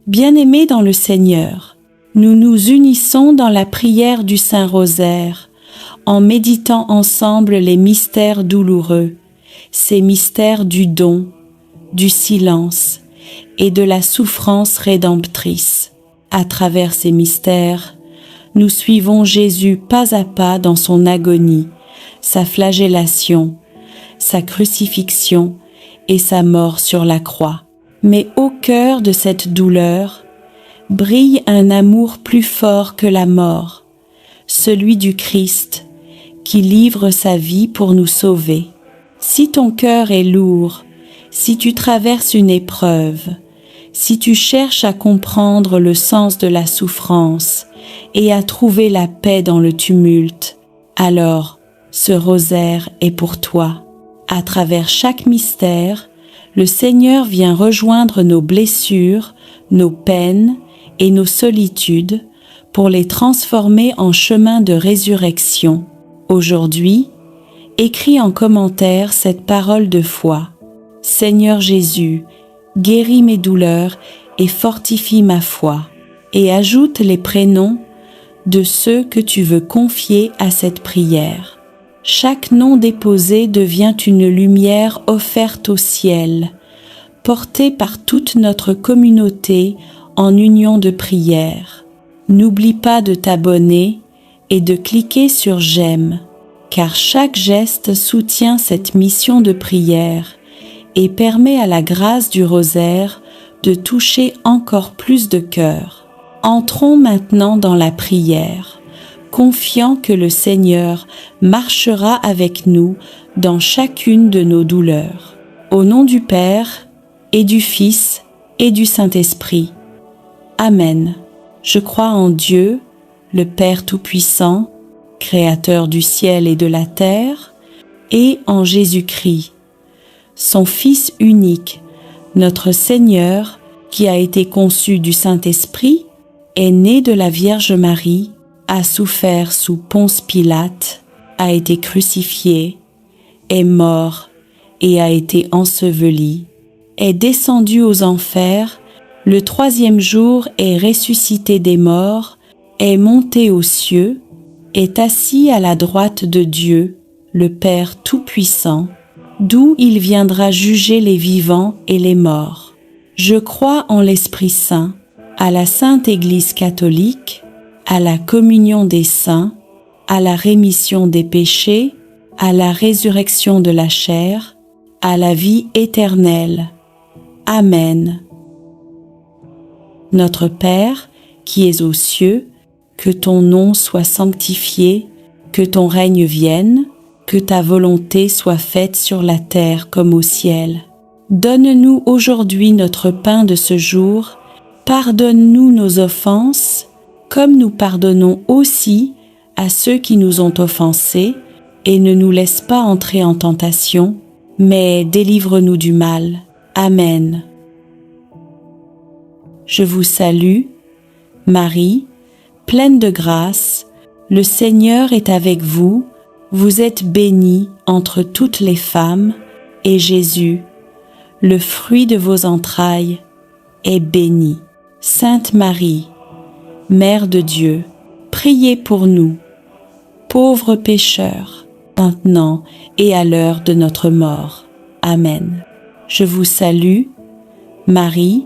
Bien-aimés dans le Seigneur, nous nous unissons dans la prière du Saint-Rosaire, en méditant ensemble les mystères douloureux, ces mystères du don, du silence et de la souffrance rédemptrice. À travers ces mystères, nous suivons Jésus pas à pas dans son agonie, sa flagellation, sa crucifixion et sa mort sur la croix. Mais au cœur de cette douleur brille un amour plus fort que la mort, celui du Christ, qui livre sa vie pour nous sauver. Si ton cœur est lourd, si tu traverses une épreuve, si tu cherches à comprendre le sens de la souffrance et à trouver la paix dans le tumulte, alors ce rosaire est pour toi. À travers chaque mystère, le Seigneur vient rejoindre nos blessures, nos peines et nos solitudes pour les transformer en chemin de résurrection. Aujourd'hui, écris en commentaire cette parole de foi. Seigneur Jésus, guéris mes douleurs et fortifie ma foi. Et ajoute les prénoms de ceux que tu veux confier à cette prière. Chaque nom déposé devient une lumière offerte au ciel, portée par toute notre communauté en union de prière. N'oublie pas de t'abonner et de cliquer sur j'aime, car chaque geste soutient cette mission de prière et permet à la grâce du rosaire de toucher encore plus de cœurs. Entrons maintenant dans la prière, confiant que le Seigneur marchera avec nous dans chacune de nos douleurs. Au nom du Père, et du Fils, et du Saint-Esprit. Amen. Je crois en Dieu, le Père Tout-Puissant, Créateur du ciel et de la terre, et en Jésus-Christ, son Fils unique, notre Seigneur, qui a été conçu du Saint-Esprit, est né de la Vierge Marie, a souffert sous Ponce Pilate, a été crucifié, est mort et a été enseveli, est descendu aux enfers, le troisième jour est ressuscité des morts, est monté aux cieux, est assis à la droite de Dieu, le Père Tout-Puissant, d'où il viendra juger les vivants et les morts. Je crois en l'Esprit Saint, à la Sainte Église catholique, à la communion des saints, à la rémission des péchés, à la résurrection de la chair, à la vie éternelle. Amen. Notre Père, qui es aux cieux, que ton nom soit sanctifié, que ton règne vienne, que ta volonté soit faite sur la terre comme au ciel. Donne-nous aujourd'hui notre pain de ce jour, pardonne-nous nos offenses, comme nous pardonnons aussi à ceux qui nous ont offensés, et ne nous laisse pas entrer en tentation, mais délivre-nous du mal. Amen. Je vous salue, Marie, pleine de grâce, le Seigneur est avec vous, vous êtes bénie entre toutes les femmes, et Jésus, le fruit de vos entrailles, est béni. Sainte Marie, Mère de Dieu, priez pour nous, pauvres pécheurs, maintenant et à l'heure de notre mort. Amen. Je vous salue, Marie,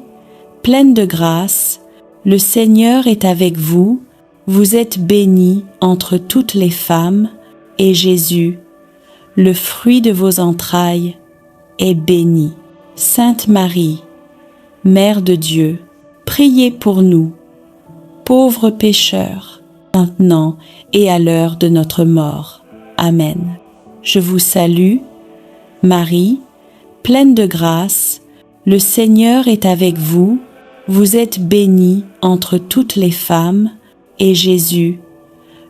pleine de grâce, le Seigneur est avec vous, vous êtes bénie entre toutes les femmes, et Jésus, le fruit de vos entrailles, est béni. Sainte Marie, Mère de Dieu, priez pour nous, pauvres pécheurs, maintenant et à l'heure de notre mort. Amen. Je vous salue, Marie, pleine de grâce, le Seigneur est avec vous, vous êtes bénie entre toutes les femmes, et Jésus,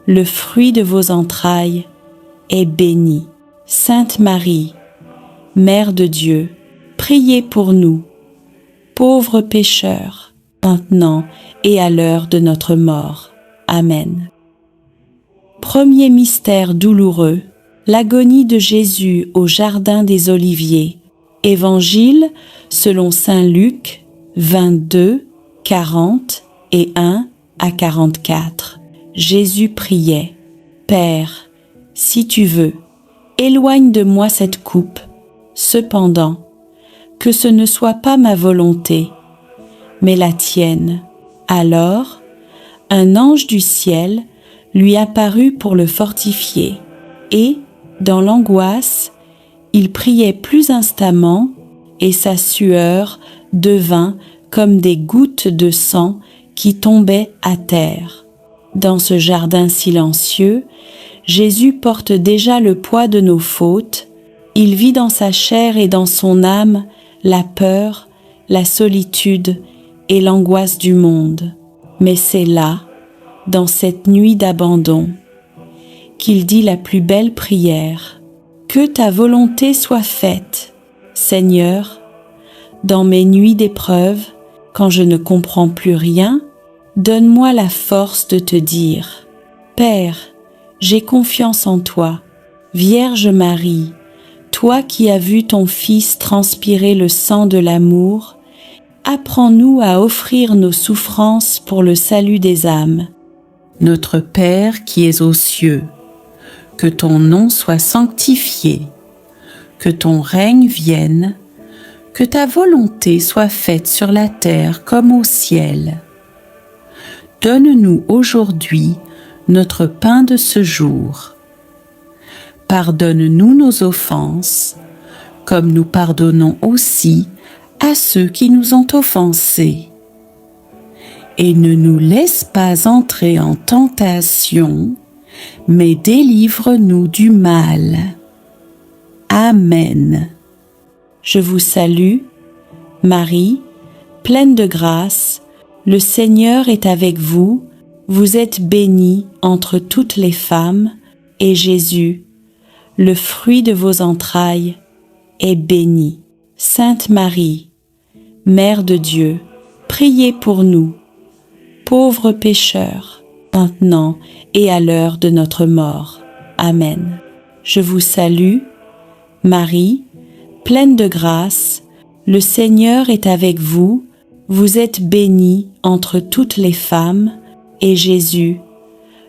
le fruit de vos entrailles, est béni. Sainte Marie, Mère de Dieu, priez pour nous, pauvres pécheurs, maintenant et à l'heure de notre mort. Amen. Premier mystère douloureux, l'agonie de Jésus au jardin des Oliviers. Évangile selon saint Luc 22, 41 à 44. Jésus priait: Père, si tu veux, éloigne de moi cette coupe. Cependant, que ce ne soit pas ma volonté, mais la tienne. Alors, un ange du ciel lui apparut pour le fortifier, et, dans l'angoisse, il priait plus instamment, et sa sueur devint comme des gouttes de sang qui tombaient à terre. Dans ce jardin silencieux, Jésus porte déjà le poids de nos fautes. Il vit dans sa chair et dans son âme la peur, la solitude et l'angoisse du monde. Mais c'est là, dans cette nuit d'abandon, qu'il dit la plus belle prière: Que ta volonté soit faite, Seigneur. Dans mes nuits d'épreuve, quand je ne comprends plus rien, donne-moi la force de te dire: Père, j'ai confiance en toi. Vierge Marie, toi qui as vu ton Fils transpirer le sang de l'amour, apprends-nous à offrir nos souffrances pour le salut des âmes. Notre Père qui es aux cieux, que ton nom soit sanctifié, que ton règne vienne, que ta volonté soit faite sur la terre comme au ciel. Donne-nous aujourd'hui notre pain de ce jour. Pardonne-nous nos offenses, comme nous pardonnons aussi à ceux qui nous ont offensés. Et ne nous laisse pas entrer en tentation, mais délivre-nous du mal. Amen. Je vous salue, Marie, pleine de grâce, le Seigneur est avec vous, vous êtes bénie entre toutes les femmes, et Jésus, le fruit de vos entrailles, est béni. Sainte Marie, Mère de Dieu, priez pour nous, pauvres pécheurs, maintenant et à l'heure de notre mort. Amen. Je vous salue, Marie, pleine de grâce, le Seigneur est avec vous, vous êtes bénie entre toutes les femmes, et Jésus,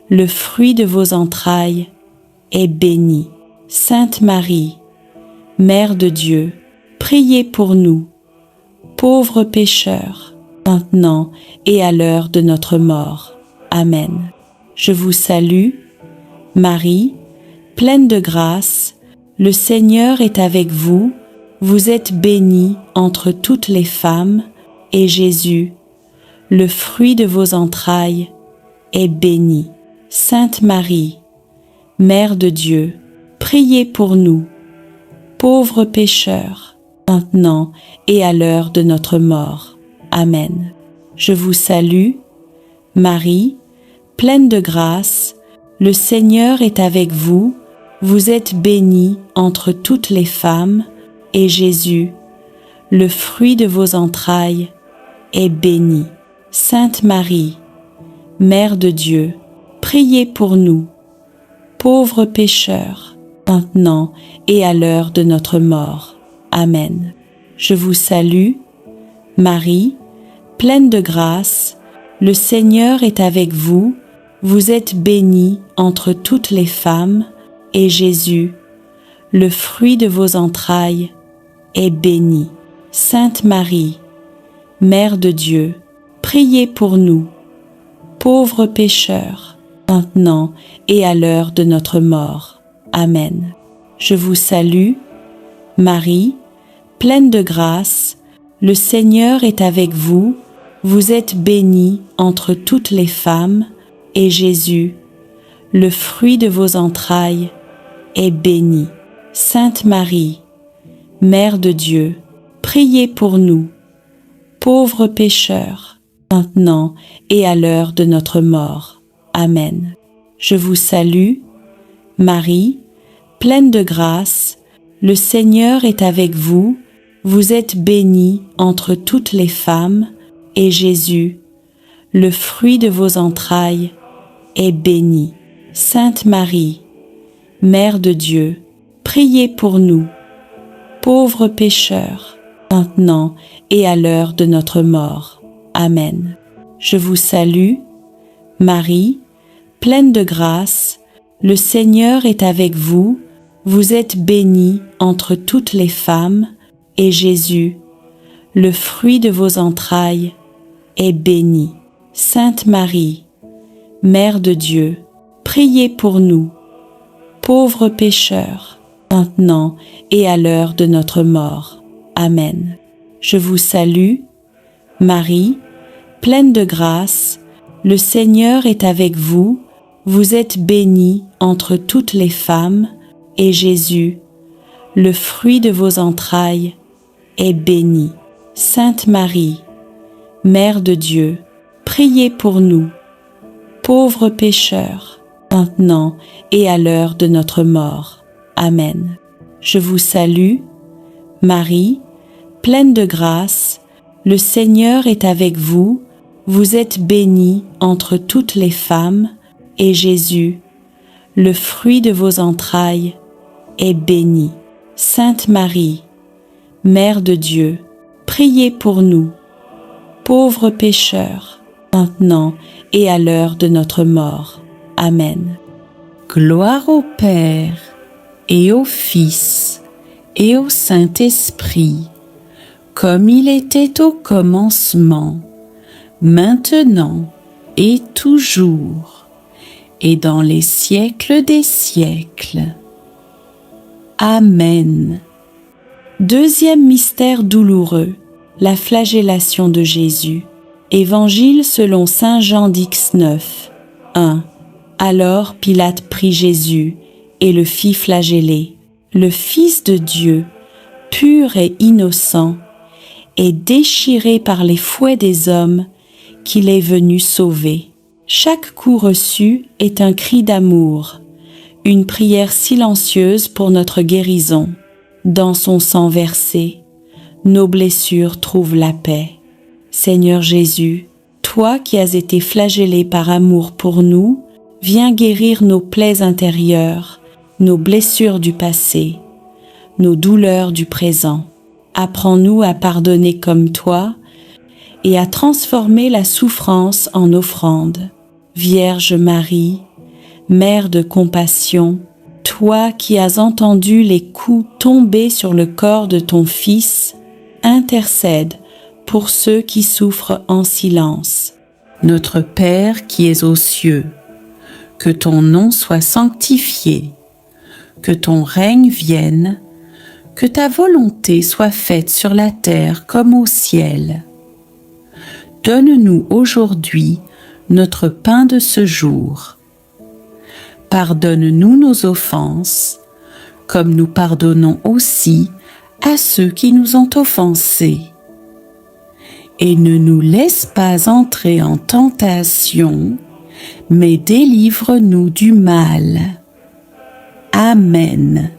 le fruit de vos entrailles, est béni. Sainte Marie, Mère de Dieu, priez pour nous, pauvres pécheurs, maintenant et à l'heure de notre mort. Amen. Je vous salue, Marie, pleine de grâce, le Seigneur est avec vous, vous êtes bénie entre toutes les femmes, et Jésus, le fruit de vos entrailles, est béni. Sainte Marie, Mère de Dieu, priez pour nous, pauvres pécheurs, maintenant et à l'heure de notre mort. Amen. Je vous salue, Marie, pleine de grâce, le Seigneur est avec vous, vous êtes bénie entre toutes les femmes, et Jésus, le fruit de vos entrailles, est béni. Sainte Marie, Mère de Dieu, priez pour nous, pauvres pécheurs, maintenant et à l'heure de notre mort. Amen. Je vous salue, Marie, pleine de grâce, le Seigneur est avec vous, vous êtes bénie entre toutes les femmes, et Jésus, le fruit de vos entrailles, est béni. Sainte Marie, Mère de Dieu, priez pour nous, pauvres pécheurs, maintenant et à l'heure de notre mort. Amen. Je vous salue, Marie, pleine de grâce, le Seigneur est avec vous, vous êtes bénie entre toutes les femmes, et Jésus, le fruit de vos entrailles, est béni. Sainte Marie, Mère de Dieu, priez pour nous, pauvres pécheurs, maintenant et à l'heure de notre mort. Amen. Je vous salue, Marie, pleine de grâce, le Seigneur est avec vous, vous êtes bénie entre toutes les femmes, et Jésus, le fruit de vos entrailles, est béni. Sainte Marie, Mère de Dieu, priez pour nous, pauvres pécheurs, maintenant et à l'heure de notre mort. Amen. Je vous salue, Marie, pleine de grâce, le Seigneur est avec vous, vous êtes bénie entre toutes les femmes, et Jésus, le fruit de vos entrailles, est béni. Sainte Marie, Mère de Dieu, priez pour nous, pauvres pécheurs, maintenant et à l'heure de notre mort. Amen. Je vous salue, Marie, pleine de grâce, le Seigneur est avec vous, vous êtes bénie entre toutes les femmes, et Jésus, le fruit de vos entrailles, est béni. Sainte Marie, Mère de Dieu, priez pour nous, pauvres pécheurs, maintenant et à l'heure de notre mort. Amen. Je vous salue, Marie, pleine de grâce, le Seigneur est avec vous, vous êtes bénie entre toutes les femmes, et Jésus, le fruit de vos entrailles, est béni. Sainte Marie, Mère de Dieu, priez pour nous, pauvres pécheurs, maintenant et à l'heure de notre mort. Amen. Gloire au Père, et au Fils, et au Saint-Esprit, comme il était au commencement, maintenant et toujours, et dans les siècles des siècles. Amen. Deuxième mystère douloureux, la flagellation de Jésus. Évangile selon saint Jean d'X9. 1. Alors Pilate prit Jésus et le fit flageller. Le Fils de Dieu, pur et innocent, est déchiré par les fouets des hommes qu'il est venu sauver. Chaque coup reçu est un cri d'amour, une prière silencieuse pour notre guérison. Dans son sang versé, nos blessures trouvent la paix. Seigneur Jésus, toi qui as été flagellé par amour pour nous, viens guérir nos plaies intérieures, nos blessures du passé, nos douleurs du présent. Apprends-nous à pardonner comme toi et à transformer la souffrance en offrande. Vierge Marie, Mère de compassion, toi qui as entendu les coups tomber sur le corps de ton Fils, intercède pour ceux qui souffrent en silence. Notre Père qui es aux cieux, que ton nom soit sanctifié, que ton règne vienne, que ta volonté soit faite sur la terre comme au ciel. Donne-nous aujourd'hui notre pain de ce jour. Pardonne-nous nos offenses, comme nous pardonnons aussi à ceux qui nous ont offensés. Et ne nous laisse pas entrer en tentation, mais délivre-nous du mal. Amen.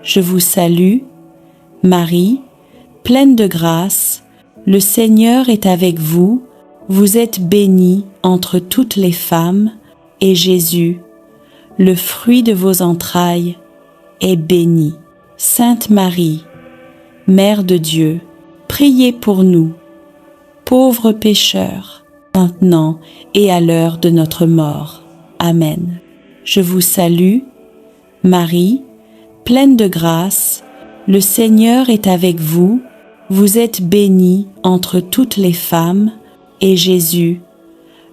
Je vous salue, Marie, pleine de grâce, le Seigneur est avec vous, vous êtes bénie entre toutes les femmes, et Jésus, le fruit de vos entrailles, est béni. Sainte Marie, Mère de Dieu, priez pour nous, pauvres pécheurs, maintenant et à l'heure de notre mort. Amen. Je vous salue, Marie, pleine de grâce, le Seigneur est avec vous, vous êtes bénie entre toutes les femmes, et Jésus,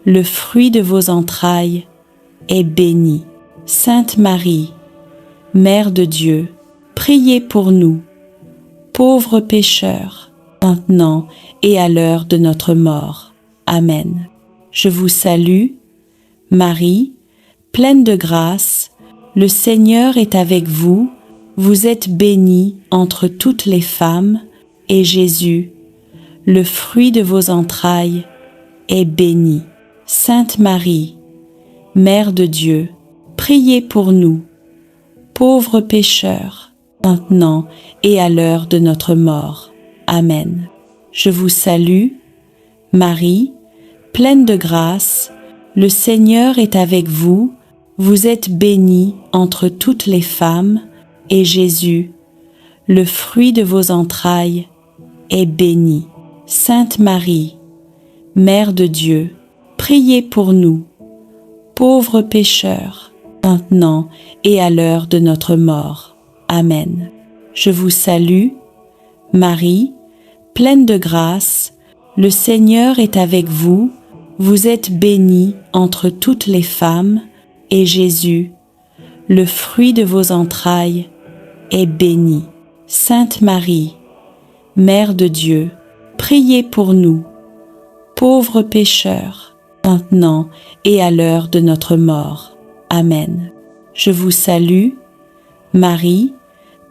le fruit de vos entrailles, est béni. Sainte Marie, Mère de Dieu, priez pour nous, pauvres pécheurs, maintenant et à l'heure de notre mort. Amen. Je vous salue, Marie, pleine de grâce, le Seigneur est avec vous, vous êtes bénie entre toutes les femmes, et Jésus, le fruit de vos entrailles, est béni. Sainte Marie, Mère de Dieu, priez pour nous, pauvres pécheurs, maintenant et à l'heure de notre mort. Amen. Je vous salue, Marie, pleine de grâce, le Seigneur est avec vous, vous êtes bénie entre toutes les femmes, et Jésus, le fruit de vos entrailles, est béni. Sainte Marie, Mère de Dieu, priez pour nous, pauvres pécheurs, maintenant et à l'heure de notre mort. Amen. Je vous salue, Marie, pleine de grâce, le Seigneur est avec vous, vous êtes bénie entre toutes les femmes, et Jésus, le fruit de vos entrailles, est béni. Sainte Marie, Mère de Dieu, priez pour nous, pauvres pécheurs, maintenant et à l'heure de notre mort. Amen. Je vous salue, Marie,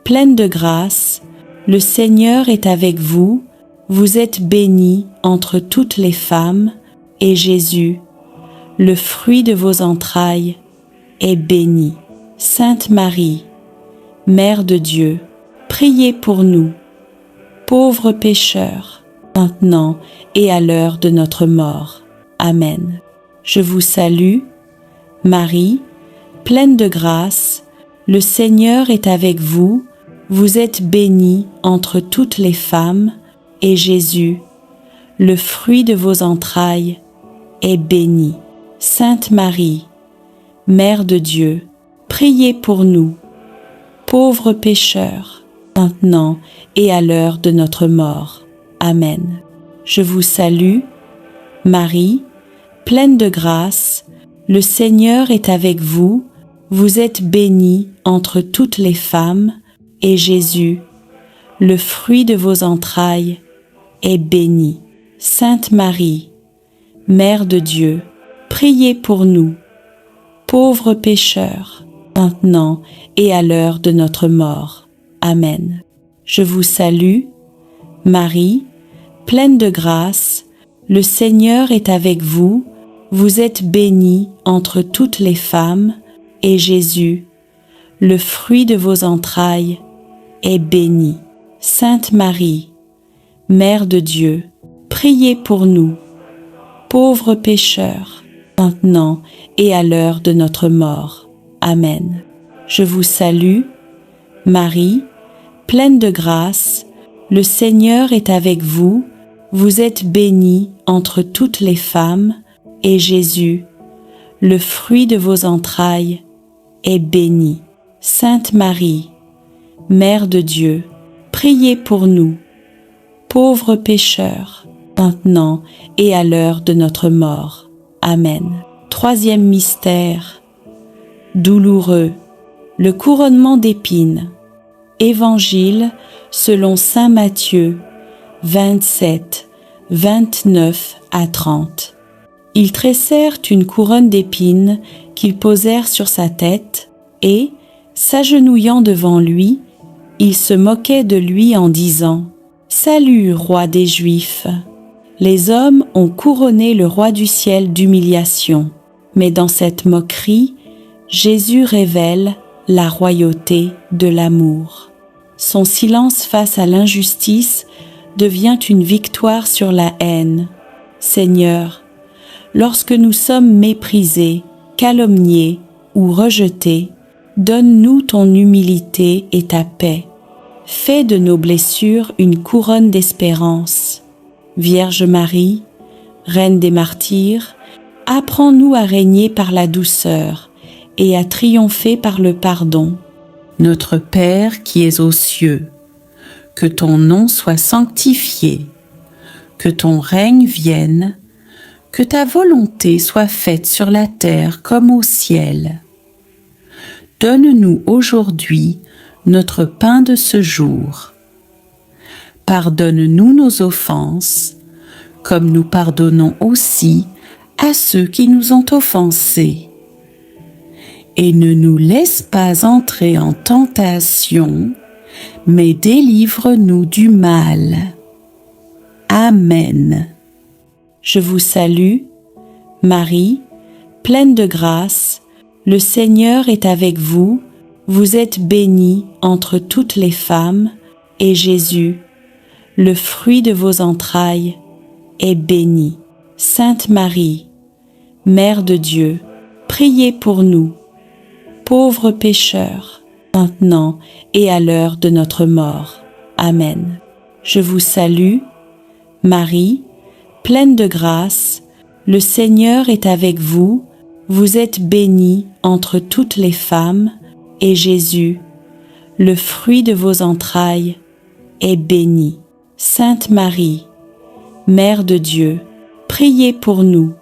pleine de grâce, le Seigneur est avec vous, vous êtes bénie entre toutes les femmes, et Jésus, le fruit de vos entrailles, est béni. Sainte Marie, Mère de Dieu, priez pour nous, pauvres pécheurs, maintenant et à l'heure de notre mort. Amen. Je vous salue, Marie, pleine de grâce, le Seigneur est avec vous, vous êtes bénie entre toutes les femmes, et Jésus, le fruit de vos entrailles, est béni. Sainte Marie, Mère de Dieu, priez pour nous, pauvres pécheurs, maintenant et à l'heure de notre mort. Amen. Je vous salue, Marie, pleine de grâce, le Seigneur est avec vous, vous êtes bénie entre toutes les femmes, et Jésus, le fruit de vos entrailles, est béni. Sainte Marie, Mère de Dieu, priez pour nous, pauvres pécheurs, maintenant et à l'heure de notre mort. Amen. Je vous salue, Marie, pleine de grâce, le Seigneur est avec vous, vous êtes bénie entre toutes les femmes, et Jésus, le fruit de vos entrailles, est béni. Sainte Marie, Mère de Dieu, priez pour nous, pauvres pécheurs, maintenant et à l'heure de notre mort. Amen. Je vous salue, Marie, pleine de grâce, le Seigneur est avec vous, vous êtes bénie entre toutes les femmes, et Jésus, le fruit de vos entrailles, est béni. Sainte Marie, Mère de Dieu, priez pour nous, pauvres pécheurs, maintenant et à l'heure de notre mort. Amen. Troisième mystère, douloureux, le couronnement d'épines. Évangile selon saint Matthieu 27, 29 à 30. Ils tressèrent une couronne d'épines qu'ils posèrent sur sa tête et, s'agenouillant devant lui, ils se moquaient de lui en disant « Salut, roi des Juifs !» Les hommes ont couronné le roi du ciel d'humiliation, mais dans cette moquerie, Jésus révèle la royauté de l'amour. Son silence face à l'injustice devient une victoire sur la haine. Seigneur, lorsque nous sommes méprisés, calomniés ou rejetés, donne-nous ton humilité et ta paix. Fais de nos blessures une couronne d'espérance. Vierge Marie, Reine des martyrs, apprends-nous à régner par la douceur et à triompher par le pardon. Notre Père qui es aux cieux, que ton nom soit sanctifié, que ton règne vienne, que ta volonté soit faite sur la terre comme au ciel. Donne-nous aujourd'hui notre pain de ce jour. Pardonne-nous nos offenses, comme nous pardonnons aussi à ceux qui nous ont offensés. Et ne nous laisse pas entrer en tentation, mais délivre-nous du mal. Amen. Je vous salue, Marie, pleine de grâce, le Seigneur est avec vous, vous êtes bénie entre toutes les femmes, et Jésus, le fruit de vos entrailles, est béni. Sainte Marie, Mère de Dieu, priez pour nous, pauvres pécheurs, maintenant et à l'heure de notre mort. Amen. Je vous salue, Marie, pleine de grâce, le Seigneur est avec vous, vous êtes bénie entre toutes les femmes, et Jésus, le fruit de vos entrailles, est béni. Sainte Marie, Mère de Dieu, priez pour nous,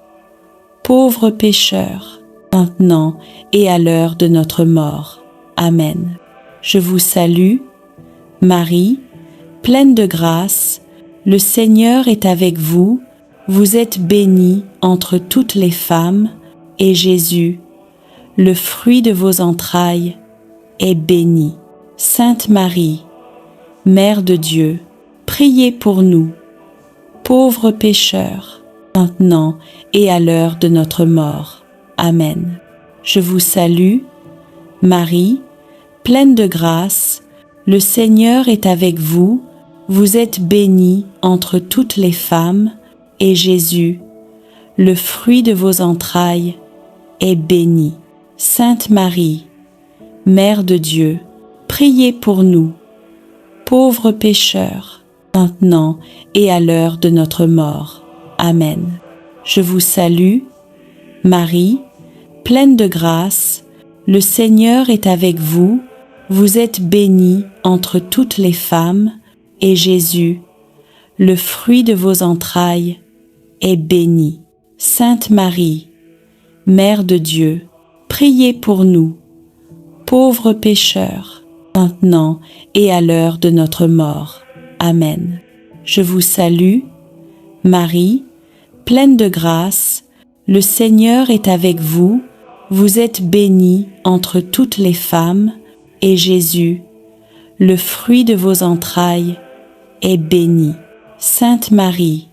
pauvres pécheurs, maintenant et à l'heure de notre mort. Amen. Je vous salue, Marie, pleine de grâce, le Seigneur est avec vous, vous êtes bénie entre toutes les femmes, et Jésus, le fruit de vos entrailles, est béni. Sainte Marie, Mère de Dieu, priez pour nous, pauvres pécheurs, maintenant et à l'heure de notre mort. Amen. Je vous salue, Marie, pleine de grâce, le Seigneur est avec vous, vous êtes bénie entre toutes les femmes, et Jésus, le fruit de vos entrailles, est béni. Sainte Marie, Mère de Dieu, priez pour nous, pauvres pécheurs, maintenant et à l'heure de notre mort. Amen. Je vous salue, Marie, pleine de grâce, le Seigneur est avec vous, vous êtes bénie entre toutes les femmes, et Jésus, le fruit de vos entrailles, est béni. Sainte Marie, Mère de Dieu, priez pour nous, pauvres pécheurs, maintenant et à l'heure de notre mort. Amen. Je vous salue, Marie, pleine de grâce, le Seigneur est avec vous, vous êtes bénie entre toutes les femmes, et Jésus, le fruit de vos entrailles, est béni. Sainte Marie,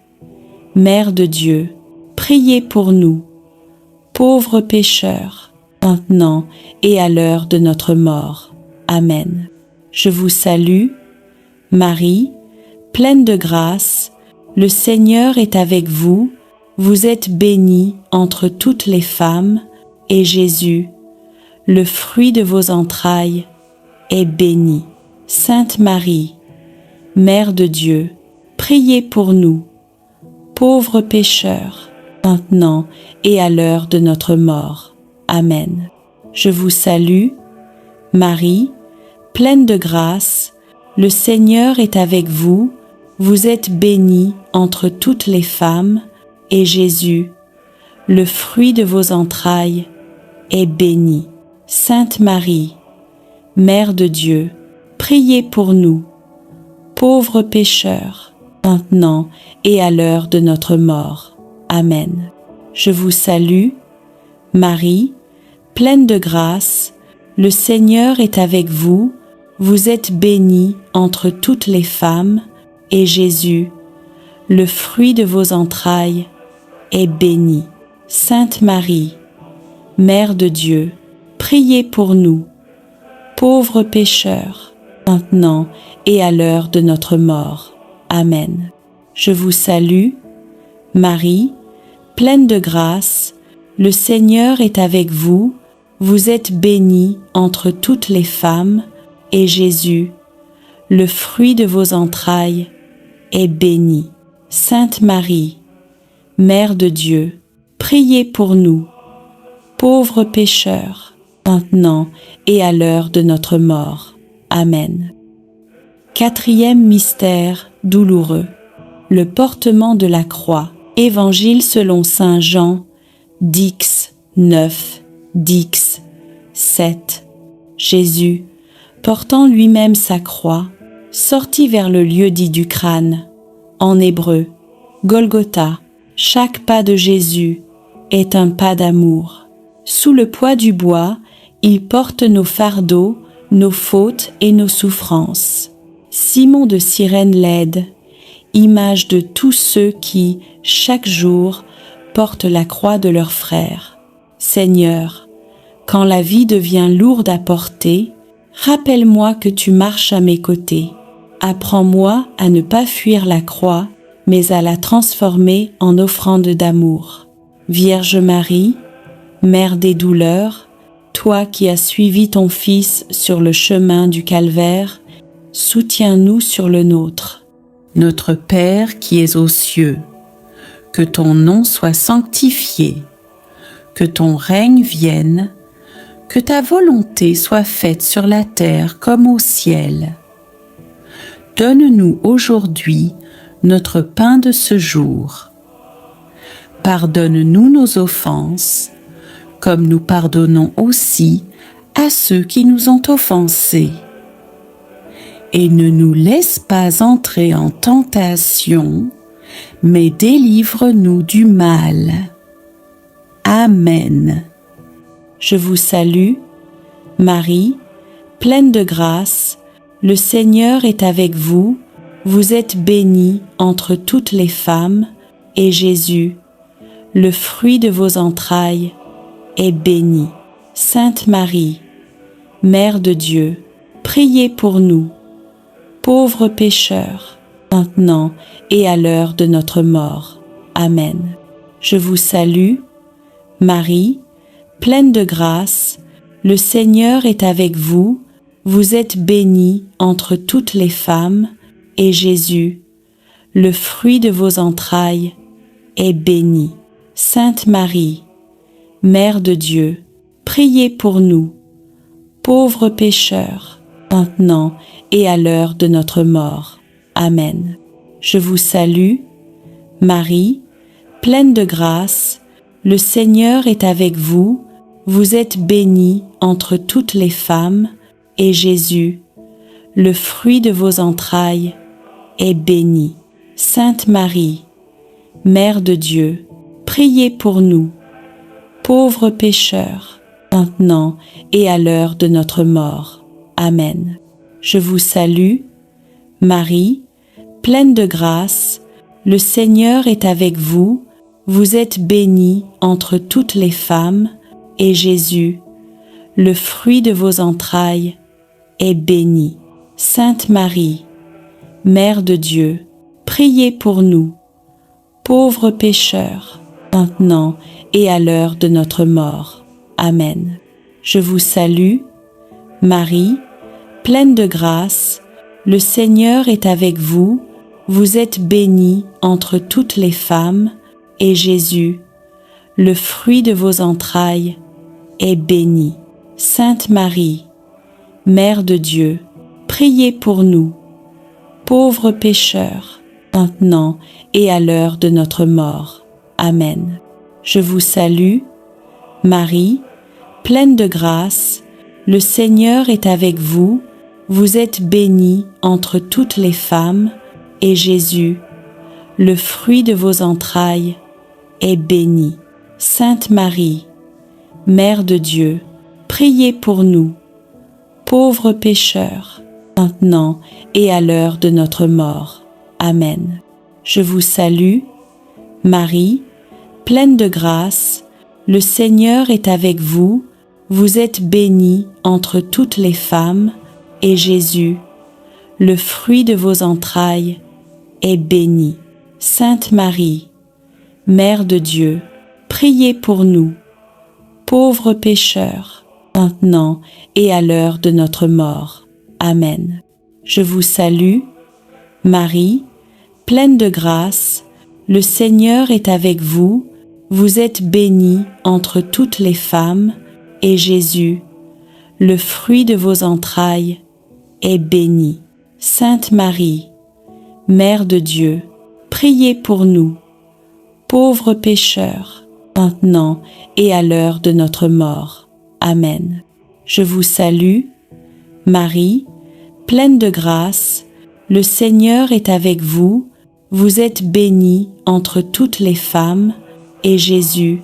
Mère de Dieu, priez pour nous, pauvres pécheurs, maintenant et à l'heure de notre mort. Amen. Je vous salue, Marie, pleine de grâce, le Seigneur est avec vous, vous êtes bénie entre toutes les femmes, et Jésus, le fruit de vos entrailles, est béni. Sainte Marie, Mère de Dieu, priez pour nous, pauvres pécheurs, maintenant et à l'heure de notre mort. Amen. Je vous salue, Marie, pleine de grâce, le Seigneur est avec vous, vous êtes bénie entre toutes les femmes, et Jésus, le fruit de vos entrailles, est béni. Sainte Marie, Mère de Dieu, priez pour nous, pauvres pécheurs, maintenant et à l'heure de notre mort. Amen. Je vous salue, Marie, pleine de grâce, le Seigneur est avec vous, vous êtes bénie entre toutes les femmes, et Jésus, le fruit de vos entrailles, est béni. Sainte Marie, Mère de Dieu, priez pour nous, pauvres pécheurs, maintenant et à l'heure de notre mort. Amen. Je vous salue, Marie, pleine de grâce, le Seigneur est avec vous, vous êtes bénie entre toutes les femmes, et Jésus, le fruit de vos entrailles, est béni. Sainte Marie, Mère de Dieu, priez pour nous, pauvres pécheurs, maintenant et à l'heure de notre mort. Amen. Quatrième mystère douloureux, le portement de la croix. Évangile selon saint Jean, Dix 9, Dix 7. Jésus, portant lui-même sa croix, sortit vers le lieu dit du crâne. En hébreu, Golgotha. Chaque pas de Jésus est un pas d'amour. Sous le poids du bois, il porte nos fardeaux, nos fautes et nos souffrances. Simon de Cyrène l'aide, image de tous ceux qui, chaque jour, portent la croix de leurs frères. Seigneur, quand la vie devient lourde à porter, rappelle-moi que tu marches à mes côtés. Apprends-moi à ne pas fuir la croix, mais à la transformer en offrande d'amour. Vierge Marie, Mère des douleurs, toi qui as suivi ton Fils sur le chemin du calvaire, soutiens-nous sur le nôtre. Notre Père qui es aux cieux, que ton nom soit sanctifié, que ton règne vienne, que ta volonté soit faite sur la terre comme au ciel. Donne-nous aujourd'hui notre pain de ce jour. Pardonne-nous nos offenses, comme nous pardonnons aussi à ceux qui nous ont offensés. Et ne nous laisse pas entrer en tentation, mais délivre-nous du mal. Amen. Je vous salue, Marie, pleine de grâce, le Seigneur est avec vous, vous êtes bénie entre toutes les femmes, et Jésus, le fruit de vos entrailles, est béni. Sainte Marie, Mère de Dieu, priez pour nous, pauvres pécheurs, maintenant et à l'heure de notre mort. Amen. Je vous salue, Marie, pleine de grâce, le Seigneur est avec vous, vous êtes bénie entre toutes les femmes, et Jésus, le fruit de vos entrailles, est béni. Sainte Marie, Mère de Dieu, priez pour nous, pauvres pécheurs, maintenant et à l'heure de notre mort. Amen. Je vous salue, Marie, pleine de grâce, le Seigneur est avec vous, vous êtes bénie entre toutes les femmes, et Jésus, le fruit de vos entrailles, est béni. Sainte Marie, Mère de Dieu, priez pour nous, pauvres pécheurs, maintenant et à l'heure de notre mort. Amen. Je vous salue, Marie, pleine de grâce, le Seigneur est avec vous, vous êtes bénie entre toutes les femmes, et Jésus, le fruit de vos entrailles, est béni. Sainte Marie, Mère de Dieu, priez pour nous, pauvres pécheurs, maintenant et à l'heure de notre mort. Amen. Je vous salue, Marie, pleine de grâce, le Seigneur est avec vous, vous êtes bénie entre toutes les femmes, et Jésus, le fruit de vos entrailles, est béni. Sainte Marie, Mère de Dieu, priez pour nous, pauvres pécheurs, maintenant et à l'heure de notre mort. Amen. Je vous salue, Marie, pleine de grâce, le Seigneur est avec vous, vous êtes bénie entre toutes les femmes, et Jésus, le fruit de vos entrailles, est béni. Sainte Marie, Mère de Dieu, priez pour nous, pauvres pécheurs, maintenant et à l'heure de notre mort. Amen. Je vous salue, Marie, pleine de grâce, le Seigneur est avec vous, vous êtes bénie entre toutes les femmes, et Jésus, le fruit de vos entrailles, est béni. Sainte Marie, Mère de Dieu, priez pour nous, pauvres pécheurs, maintenant et à l'heure de notre mort. Amen. Je vous salue, Marie, pleine de grâce, le Seigneur est avec vous, vous êtes bénie entre toutes les femmes, et Jésus, le fruit de vos entrailles, est béni. Sainte Marie, Mère de Dieu, priez pour nous, pauvres pécheurs, maintenant et à l'heure de notre mort. Amen. Je vous salue, Marie, pleine de grâce, le Seigneur est avec vous, vous êtes bénie entre toutes les femmes, et Jésus,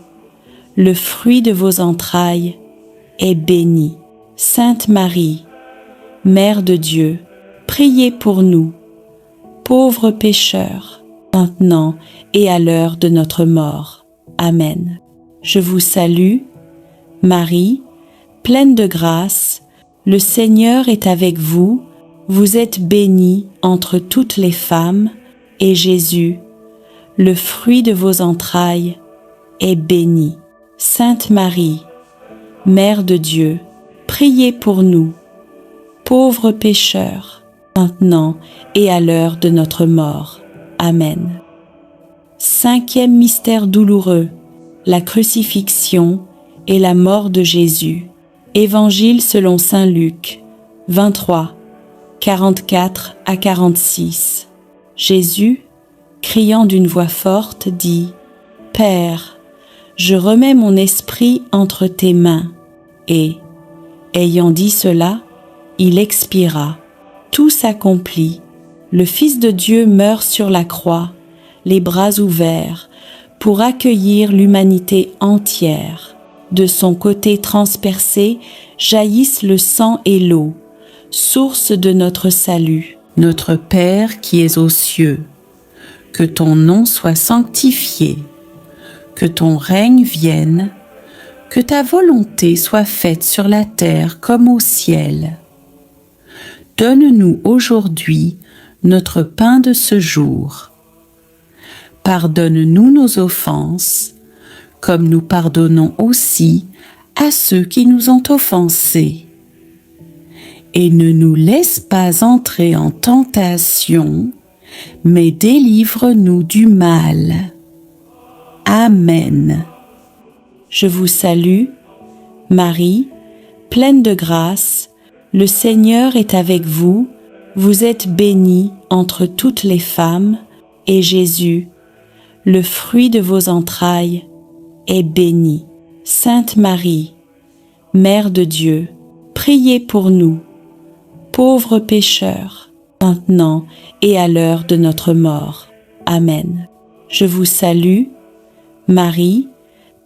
le fruit de vos entrailles, est béni. Sainte Marie, Mère de Dieu, priez pour nous, pauvres pécheurs, maintenant et à l'heure de notre mort. Amen. Je vous salue, Marie, pleine de grâce, le Seigneur est avec vous, vous êtes bénie entre toutes les femmes, et Jésus, le fruit de vos entrailles, est béni. Sainte Marie, Mère de Dieu, priez pour nous, pauvres pécheurs, maintenant et à l'heure de notre mort. Amen. Cinquième mystère douloureux, la crucifixion et la mort de Jésus. Évangile selon saint Luc, 23, 44 à 46. Jésus, criant d'une voix forte, dit : Père, je remets mon esprit entre tes mains. Et, ayant dit cela, il expira. Tout s'accomplit. Le Fils de Dieu meurt sur la croix, les bras ouverts, pour accueillir l'humanité entière. De son côté transpercé jaillissent le sang et l'eau, source de notre salut. Notre Père qui es aux cieux, que ton nom soit sanctifié, que ton règne vienne, que ta volonté soit faite sur la terre comme au ciel. Donne-nous aujourd'hui notre pain de ce jour. Pardonne-nous nos offenses, comme nous pardonnons aussi à ceux qui nous ont offensés. Et ne nous laisse pas entrer en tentation, mais délivre-nous du mal. Amen. Je vous salue, Marie, pleine de grâce, le Seigneur est avec vous, vous êtes bénie entre toutes les femmes, et Jésus, le fruit de vos entrailles, est béni. Sainte Marie, Mère de Dieu, priez pour nous, pauvres pécheurs, maintenant et à l'heure de notre mort. Amen. Je vous salue, Marie,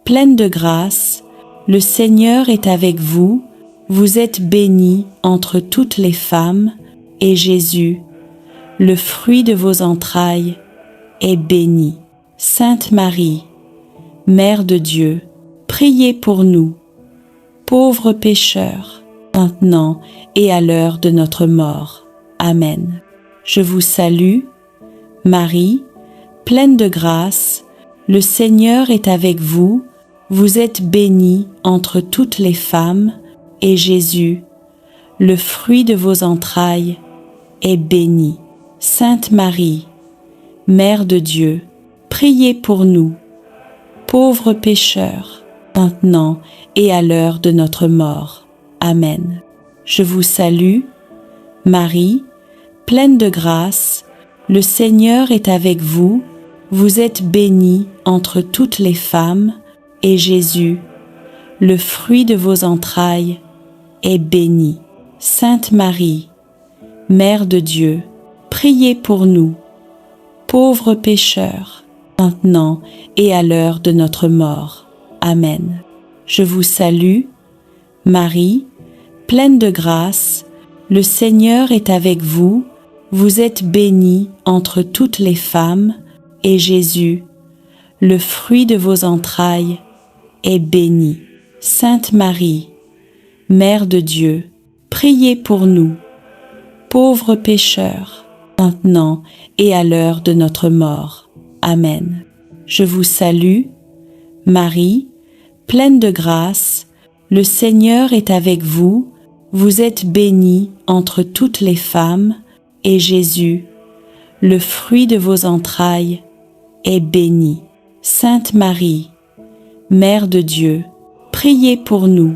pleine de grâce, le Seigneur est avec vous, vous êtes bénie entre toutes les femmes, et Jésus, le fruit de vos entrailles, est béni. Sainte Marie, Mère de Dieu, priez pour nous, pauvres pécheurs, maintenant et à l'heure de notre mort. Amen. Je vous salue, Marie, pleine de grâce, le Seigneur est avec vous, vous êtes bénie entre toutes les femmes, et Jésus, le fruit de vos entrailles, est béni. Sainte Marie, Mère de Dieu, priez pour nous, pauvres pécheurs, maintenant et à l'heure de notre mort. Amen. Je vous salue, Marie, pleine de grâce, le Seigneur est avec vous, vous êtes bénie entre toutes les femmes, et Jésus, le fruit de vos entrailles, est béni. Sainte Marie, Mère de Dieu, priez pour nous, pauvres pécheurs, maintenant et à l'heure de notre mort. Amen. Je vous salue, Marie, pleine de grâce, le Seigneur est avec vous, vous êtes bénie entre toutes les femmes, et Jésus, le fruit de vos entrailles, est béni. Sainte Marie, Mère de Dieu, priez pour nous, pauvres pécheurs, maintenant et à l'heure de notre mort. Amen. Je vous salue, Marie, pleine de grâce, le Seigneur est avec vous, vous êtes bénie entre toutes les femmes, et Jésus, le fruit de vos entrailles, est béni. Sainte Marie, Mère de Dieu, priez pour nous,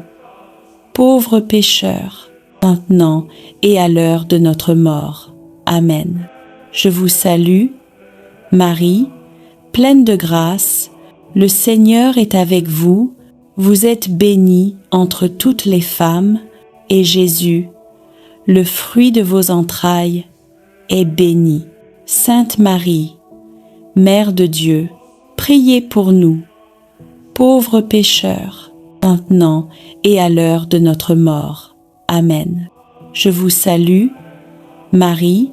pauvres pécheurs, maintenant et à l'heure de notre mort. Amen. Je vous salue, Marie, pleine de grâce, le Seigneur est avec vous, vous êtes bénie entre toutes les femmes, et Jésus, le fruit de vos entrailles, est béni. Sainte Marie, Mère de Dieu, priez pour nous, pauvres pécheurs, maintenant et à l'heure de notre mort. Amen. Je vous salue, Marie,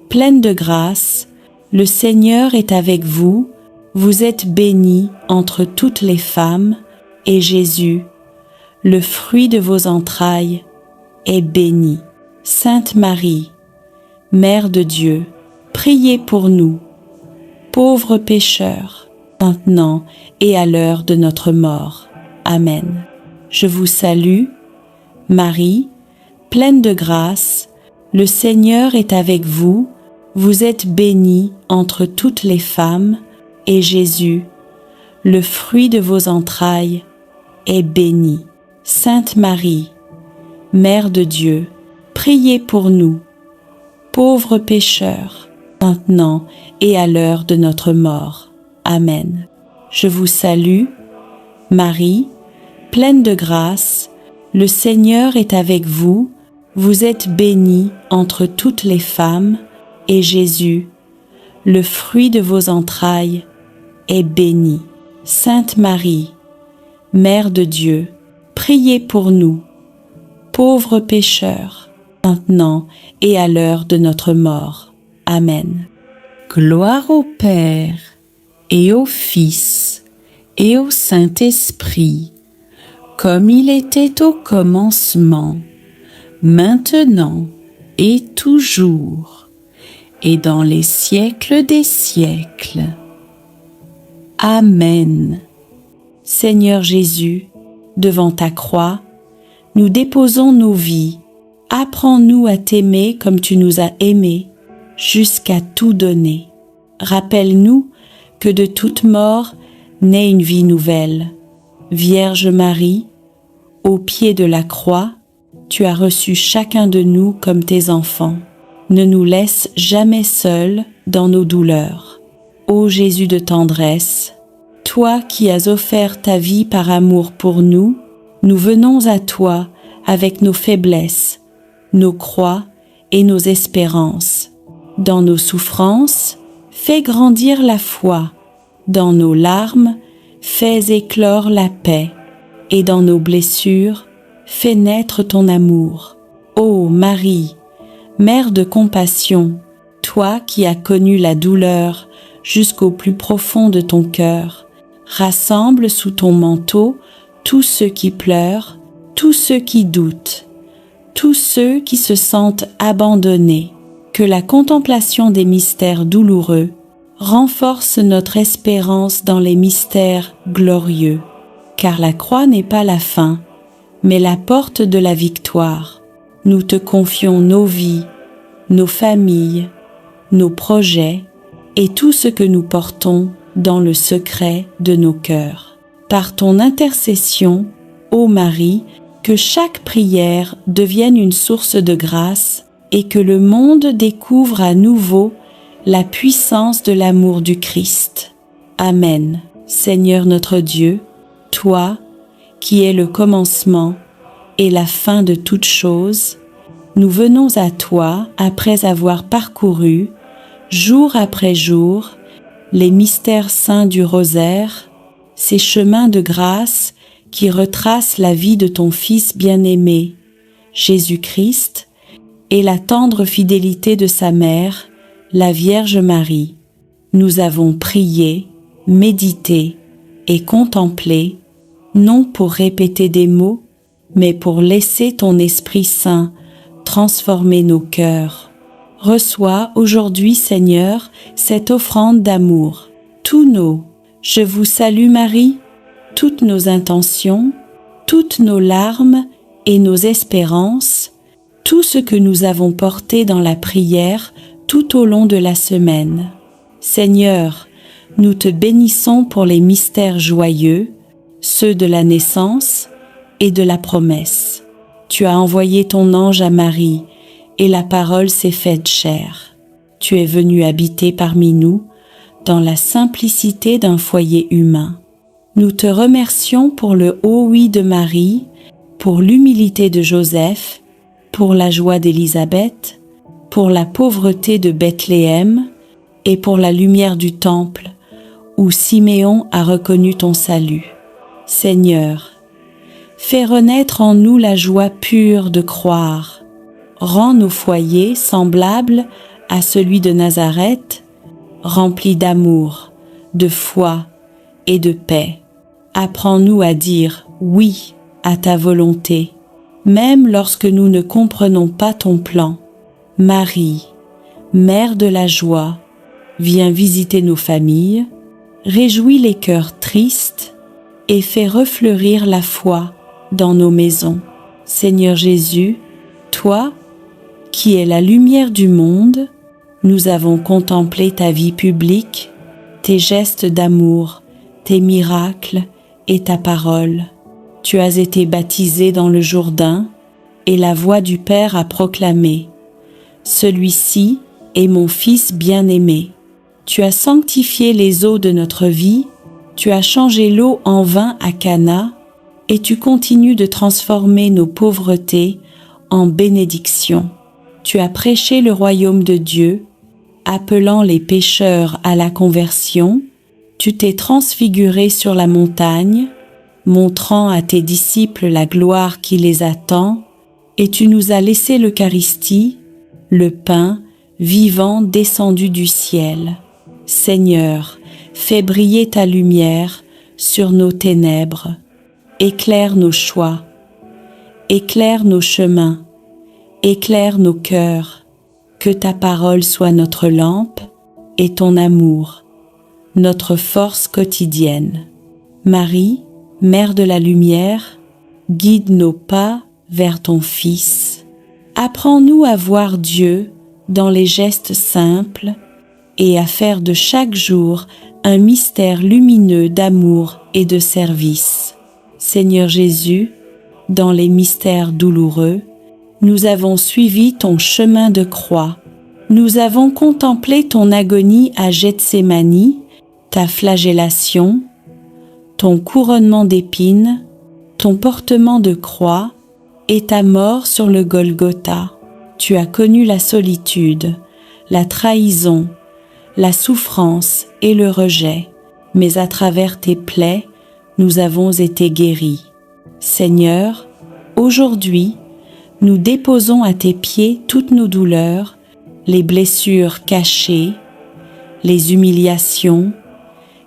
pleine de grâce, le Seigneur est avec vous, vous êtes bénie entre toutes les femmes, et Jésus, le fruit de vos entrailles, est béni. Sainte Marie, Mère de Dieu, priez pour nous, pauvres pécheurs, maintenant et à l'heure de notre mort. Amen. Je vous salue, Marie, pleine de grâce, le Seigneur est avec vous, vous êtes bénie entre toutes les femmes, et Jésus, le fruit de vos entrailles, est béni. Sainte Marie, Mère de Dieu, priez pour nous, pauvres pécheurs, maintenant et à l'heure de notre mort. Amen. Je vous salue, Marie, pleine de grâce, le Seigneur est avec vous, vous êtes bénie entre toutes les femmes, et Jésus, le fruit de vos entrailles, est béni. Sainte Marie, Mère de Dieu, priez pour nous, pauvres pécheurs, maintenant et à l'heure de notre mort. Amen. Gloire au Père, et au Fils, et au Saint-Esprit, comme il était au commencement, maintenant et toujours, et dans les siècles des siècles. Amen. Seigneur Jésus, devant ta croix, nous déposons nos vies. Apprends-nous à t'aimer comme tu nous as aimés, jusqu'à tout donner. Rappelle-nous que de toute mort naît une vie nouvelle. Vierge Marie, au pied de la croix, tu as reçu chacun de nous comme tes enfants. Ne nous laisse jamais seuls dans nos douleurs. Ô Jésus de tendresse, toi qui as offert ta vie par amour pour nous, nous venons à toi avec nos faiblesses, nos croix et nos espérances. Dans nos souffrances, fais grandir la foi. Dans nos larmes, fais éclore la paix. Et dans nos blessures, fais naître ton amour. Ô Marie, Mère de compassion, toi qui as connu la douleur jusqu'au plus profond de ton cœur, rassemble sous ton manteau tous ceux qui pleurent, tous ceux qui doutent, tous ceux qui se sentent abandonnés. Que la contemplation des mystères douloureux renforce notre espérance dans les mystères glorieux, car la croix n'est pas la fin, mais la porte de la victoire. Nous te confions nos vies, nos familles, nos projets et tout ce que nous portons dans le secret de nos cœurs. Par ton intercession, ô Marie, que chaque prière devienne une source de grâce et que le monde découvre à nouveau la puissance de l'amour du Christ. Amen. Seigneur notre Dieu, toi qui es le commencement et la fin de toutes choses, nous venons à toi après avoir parcouru, jour après jour, les mystères saints du rosaire, ces chemins de grâce qui retracent la vie de ton Fils bien-aimé, Jésus-Christ, et la tendre fidélité de sa mère, la Vierge Marie. Nous avons prié, médité et contemplé, non pour répéter des mots, mais pour laisser ton Esprit Saint transformer nos cœurs. Reçois aujourd'hui, Seigneur, cette offrande d'amour. Tous nos « Je vous salue Marie », toutes nos intentions, toutes nos larmes et nos espérances, tout ce que nous avons porté dans la prière tout au long de la semaine. Seigneur, nous te bénissons pour les mystères joyeux, ceux de la naissance et de la promesse. Tu as envoyé ton ange à Marie, et la parole s'est faite chair. Tu es venu habiter parmi nous, dans la simplicité d'un foyer humain. Nous te remercions pour le haut oui de Marie, pour l'humilité de Joseph, pour la joie d'Élisabeth, pour la pauvreté de Bethléem et pour la lumière du temple, où Siméon a reconnu ton salut. Seigneur, fais renaître en nous la joie pure de croire. Rends nos foyers semblables à celui de Nazareth, remplis d'amour, de foi et de paix. Apprends-nous à dire oui à ta volonté, même lorsque nous ne comprenons pas ton plan. Marie, Mère de la joie, viens visiter nos familles, réjouis les cœurs tristes et fais refleurir la foi dans nos maisons. Seigneur Jésus, toi, qui es la lumière du monde, nous avons contemplé ta vie publique, tes gestes d'amour, tes miracles et ta parole. Tu as été baptisé dans le Jourdain, et la voix du Père a proclamé: celui-ci est mon Fils bien-aimé. Tu as sanctifié les eaux de notre vie, tu as changé l'eau en vin à Cana, et tu continues de transformer nos pauvretés en bénédictions. Tu as prêché le royaume de Dieu, appelant les pécheurs à la conversion. Tu t'es transfiguré sur la montagne, montrant à tes disciples la gloire qui les attend, et tu nous as laissé l'Eucharistie, le pain vivant descendu du ciel. Seigneur, fais briller ta lumière sur nos ténèbres. Éclaire nos choix, éclaire nos chemins, éclaire nos cœurs. Que ta parole soit notre lampe et ton amour, notre force quotidienne. Marie, Mère de la lumière, guide nos pas vers ton Fils. Apprends-nous à voir Dieu dans les gestes simples et à faire de chaque jour un mystère lumineux d'amour et de service. Seigneur Jésus, dans les mystères douloureux, nous avons suivi ton chemin de croix. Nous avons contemplé ton agonie à Gethsémani, ta flagellation, ton couronnement d'épines, ton portement de croix et ta mort sur le Golgotha. Tu as connu la solitude, la trahison, la souffrance et le rejet, mais à travers tes plaies, nous avons été guéris. Seigneur, aujourd'hui, nous déposons à tes pieds toutes nos douleurs, les blessures cachées, les humiliations,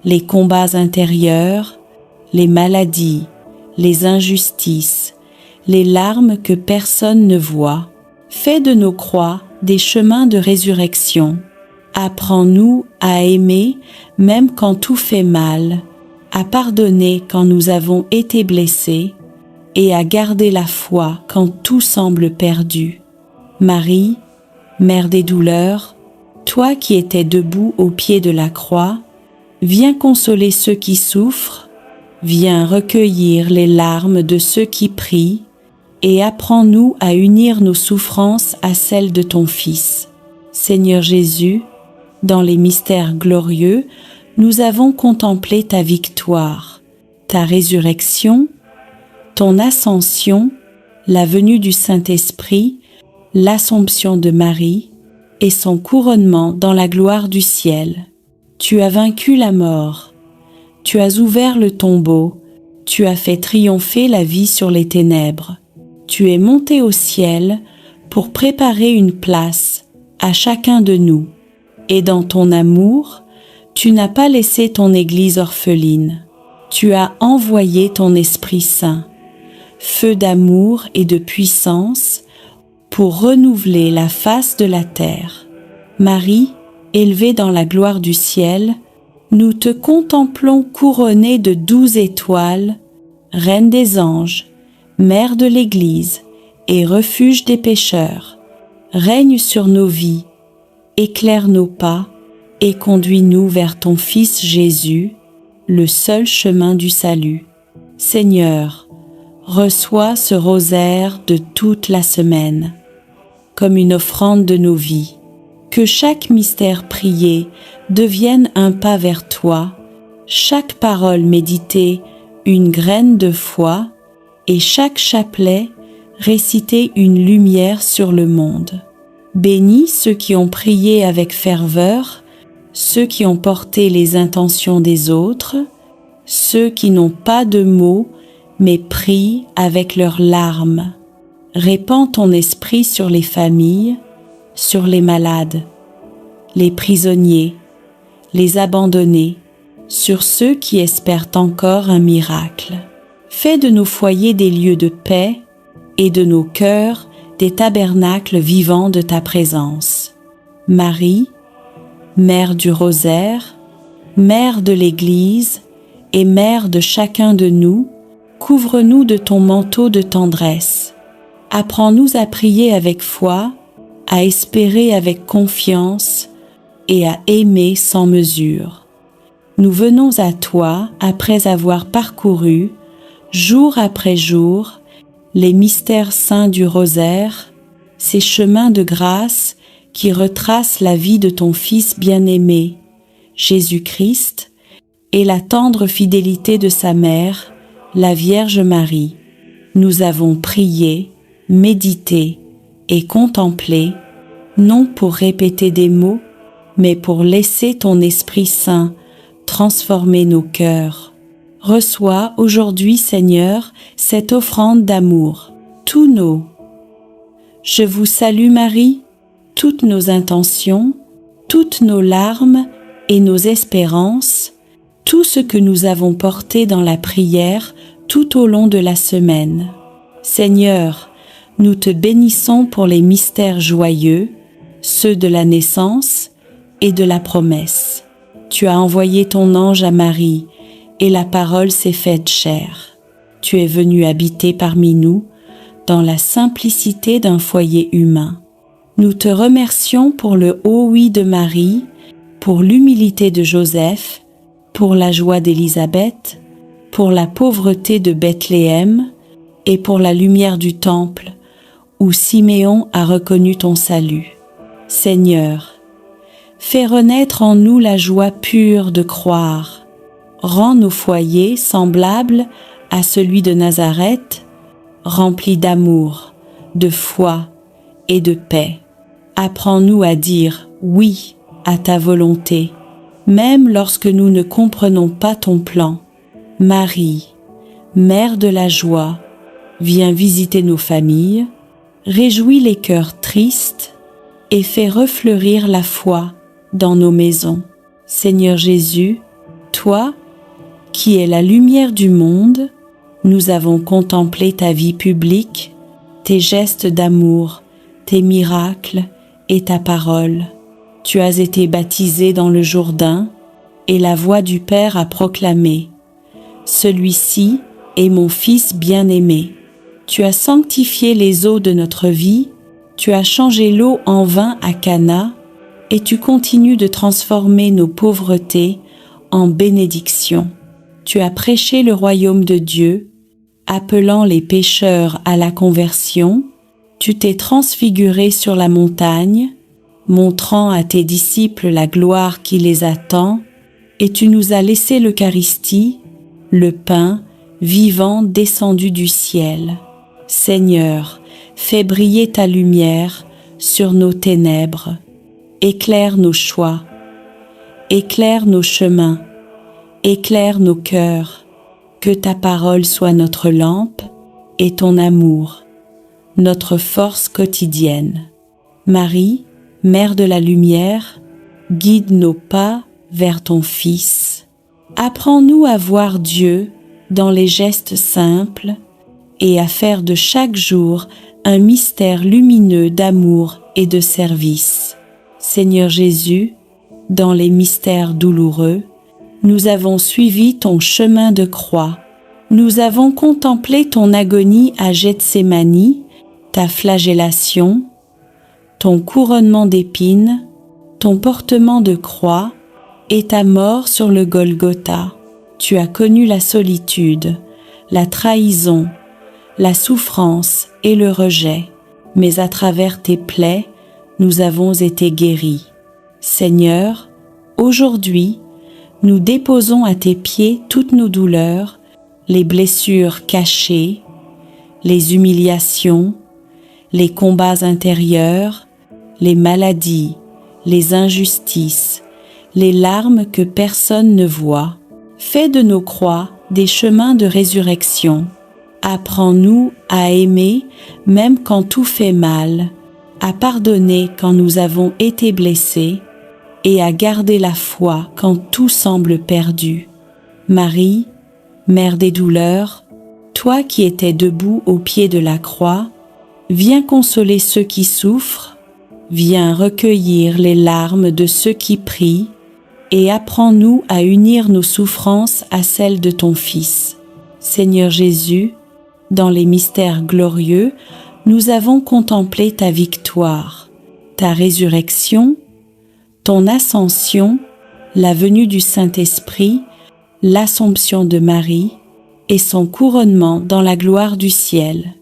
les combats intérieurs, les maladies, les injustices, les larmes que personne ne voit. Fais de nos croix des chemins de résurrection. Apprends-nous à aimer même quand tout fait mal, à pardonner quand nous avons été blessés et à garder la foi quand tout semble perdu. Marie, Mère des douleurs, toi qui étais debout au pied de la croix, viens consoler ceux qui souffrent, viens recueillir les larmes de ceux qui prient et apprends-nous à unir nos souffrances à celles de ton Fils. Seigneur Jésus, dans les mystères glorieux, nous avons contemplé ta victoire, ta résurrection, ton ascension, la venue du Saint-Esprit, l'Assomption de Marie et son couronnement dans la gloire du ciel. Tu as vaincu la mort, tu as ouvert le tombeau, tu as fait triompher la vie sur les ténèbres. Tu es monté au ciel pour préparer une place à chacun de nous. Et dans ton amour, tu n'as pas laissé ton Église orpheline. Tu as envoyé ton Esprit Saint, feu d'amour et de puissance, pour renouveler la face de la terre. Marie, élevée dans la gloire du ciel, nous te contemplons couronnée de 12 étoiles, Reine des anges, Mère de l'Église et refuge des pécheurs. Règne sur nos vies, éclaire nos pas et conduis-nous vers ton Fils Jésus, le seul chemin du salut. Seigneur, reçois ce rosaire de toute la semaine, comme une offrande de nos vies. Que chaque mystère prié devienne un pas vers toi, chaque parole méditée une graine de foi, et chaque chapelet réciter une lumière sur le monde. Bénis ceux qui ont prié avec ferveur, ceux qui ont porté les intentions des autres, ceux qui n'ont pas de mots, mais prient avec leurs larmes. Répands ton esprit sur les familles, sur les malades, les prisonniers, les abandonnés, sur ceux qui espèrent encore un miracle. Fais de nos foyers des lieux de paix et de nos cœurs des tabernacles vivants de ta présence. Marie, Mère du rosaire, Mère de l'Église et Mère de chacun de nous, couvre-nous de ton manteau de tendresse. Apprends-nous à prier avec foi, à espérer avec confiance et à aimer sans mesure. nous venons à toi après avoir parcouru, jour après jour, les mystères saints du rosaire, ces chemins de grâce qui retracent la vie de ton Fils bien-aimé, Jésus-Christ, et la tendre fidélité de sa mère, la Vierge Marie. Nous avons prié, médité et contemplé, non pour répéter des mots, mais pour laisser ton Esprit Saint transformer nos cœurs. Reçois aujourd'hui, Seigneur, cette offrande d'amour, tous nos. Je vous salue Marie, toutes nos intentions, toutes nos larmes et nos espérances, tout ce que nous avons porté dans la prière tout au long de la semaine. Seigneur, nous te bénissons pour les mystères joyeux, ceux de la naissance et de la promesse. Tu as envoyé ton ange à Marie, et la parole s'est faite chair. Tu es venu habiter parmi nous, dans la simplicité d'un foyer humain. Nous te remercions pour le haut oui de Marie, pour l'humilité de Joseph, pour la joie d'Élisabeth, pour la pauvreté de Bethléem et pour la lumière du temple, où Siméon a reconnu ton salut. Seigneur, fais renaître en nous la joie pure de croire. Rends nos foyers semblables à celui de Nazareth, remplis d'amour, de foi et de paix. Apprends-nous à dire oui à ta volonté, même lorsque nous ne comprenons pas ton plan. Marie, Mère de la joie, viens visiter nos familles, réjouis les cœurs tristes et fais refleurir la foi dans nos maisons. Seigneur Jésus, toi, qui es la lumière du monde, nous avons contemplé ta vie publique, tes gestes d'amour, tes miracles et ta parole. Tu as été baptisé dans le Jourdain et la voix du Père a proclamé « Celui-ci est mon Fils bien-aimé ». Tu as sanctifié les eaux de notre vie, tu as changé l'eau en vin à Cana et tu continues de transformer nos pauvretés en bénédictions. Tu as prêché le royaume de Dieu, appelant les pécheurs à la conversion. Tu t'es transfiguré sur la montagne, montrant à tes disciples la gloire qui les attend, et tu nous as laissé l'Eucharistie, le pain vivant descendu du ciel. Seigneur, fais briller ta lumière sur nos ténèbres, éclaire nos choix, éclaire nos chemins, éclaire nos cœurs, que ta parole soit notre lampe et ton amour, notre force quotidienne. Marie, Mère de la lumière, guide nos pas vers ton Fils. Apprends-nous à voir Dieu dans les gestes simples et à faire de chaque jour un mystère lumineux d'amour et de service. Seigneur Jésus, dans les mystères douloureux, nous avons suivi ton chemin de croix. Nous avons contemplé ton agonie à Gethsémani, ta flagellation, ton couronnement d'épines, ton portement de croix et ta mort sur le Golgotha. Tu as connu la solitude, la trahison, la souffrance et le rejet, mais à travers tes plaies, nous avons été guéris. Seigneur, aujourd'hui, nous déposons à tes pieds toutes nos douleurs, les blessures cachées, les humiliations, les combats intérieurs, les maladies, les injustices, les larmes que personne ne voit. Fais de nos croix des chemins de résurrection. Apprends-nous à aimer même quand tout fait mal, à pardonner quand nous avons été blessés et à garder la foi quand tout semble perdu. Marie, Mère des douleurs, toi qui étais debout au pied de la croix, viens consoler ceux qui souffrent, viens recueillir les larmes de ceux qui prient et apprends-nous à unir nos souffrances à celles de ton Fils. Seigneur Jésus, dans les mystères glorieux, nous avons contemplé ta victoire, ta résurrection, ton ascension, la venue du Saint-Esprit, l'Assomption de Marie et son couronnement dans la gloire du ciel.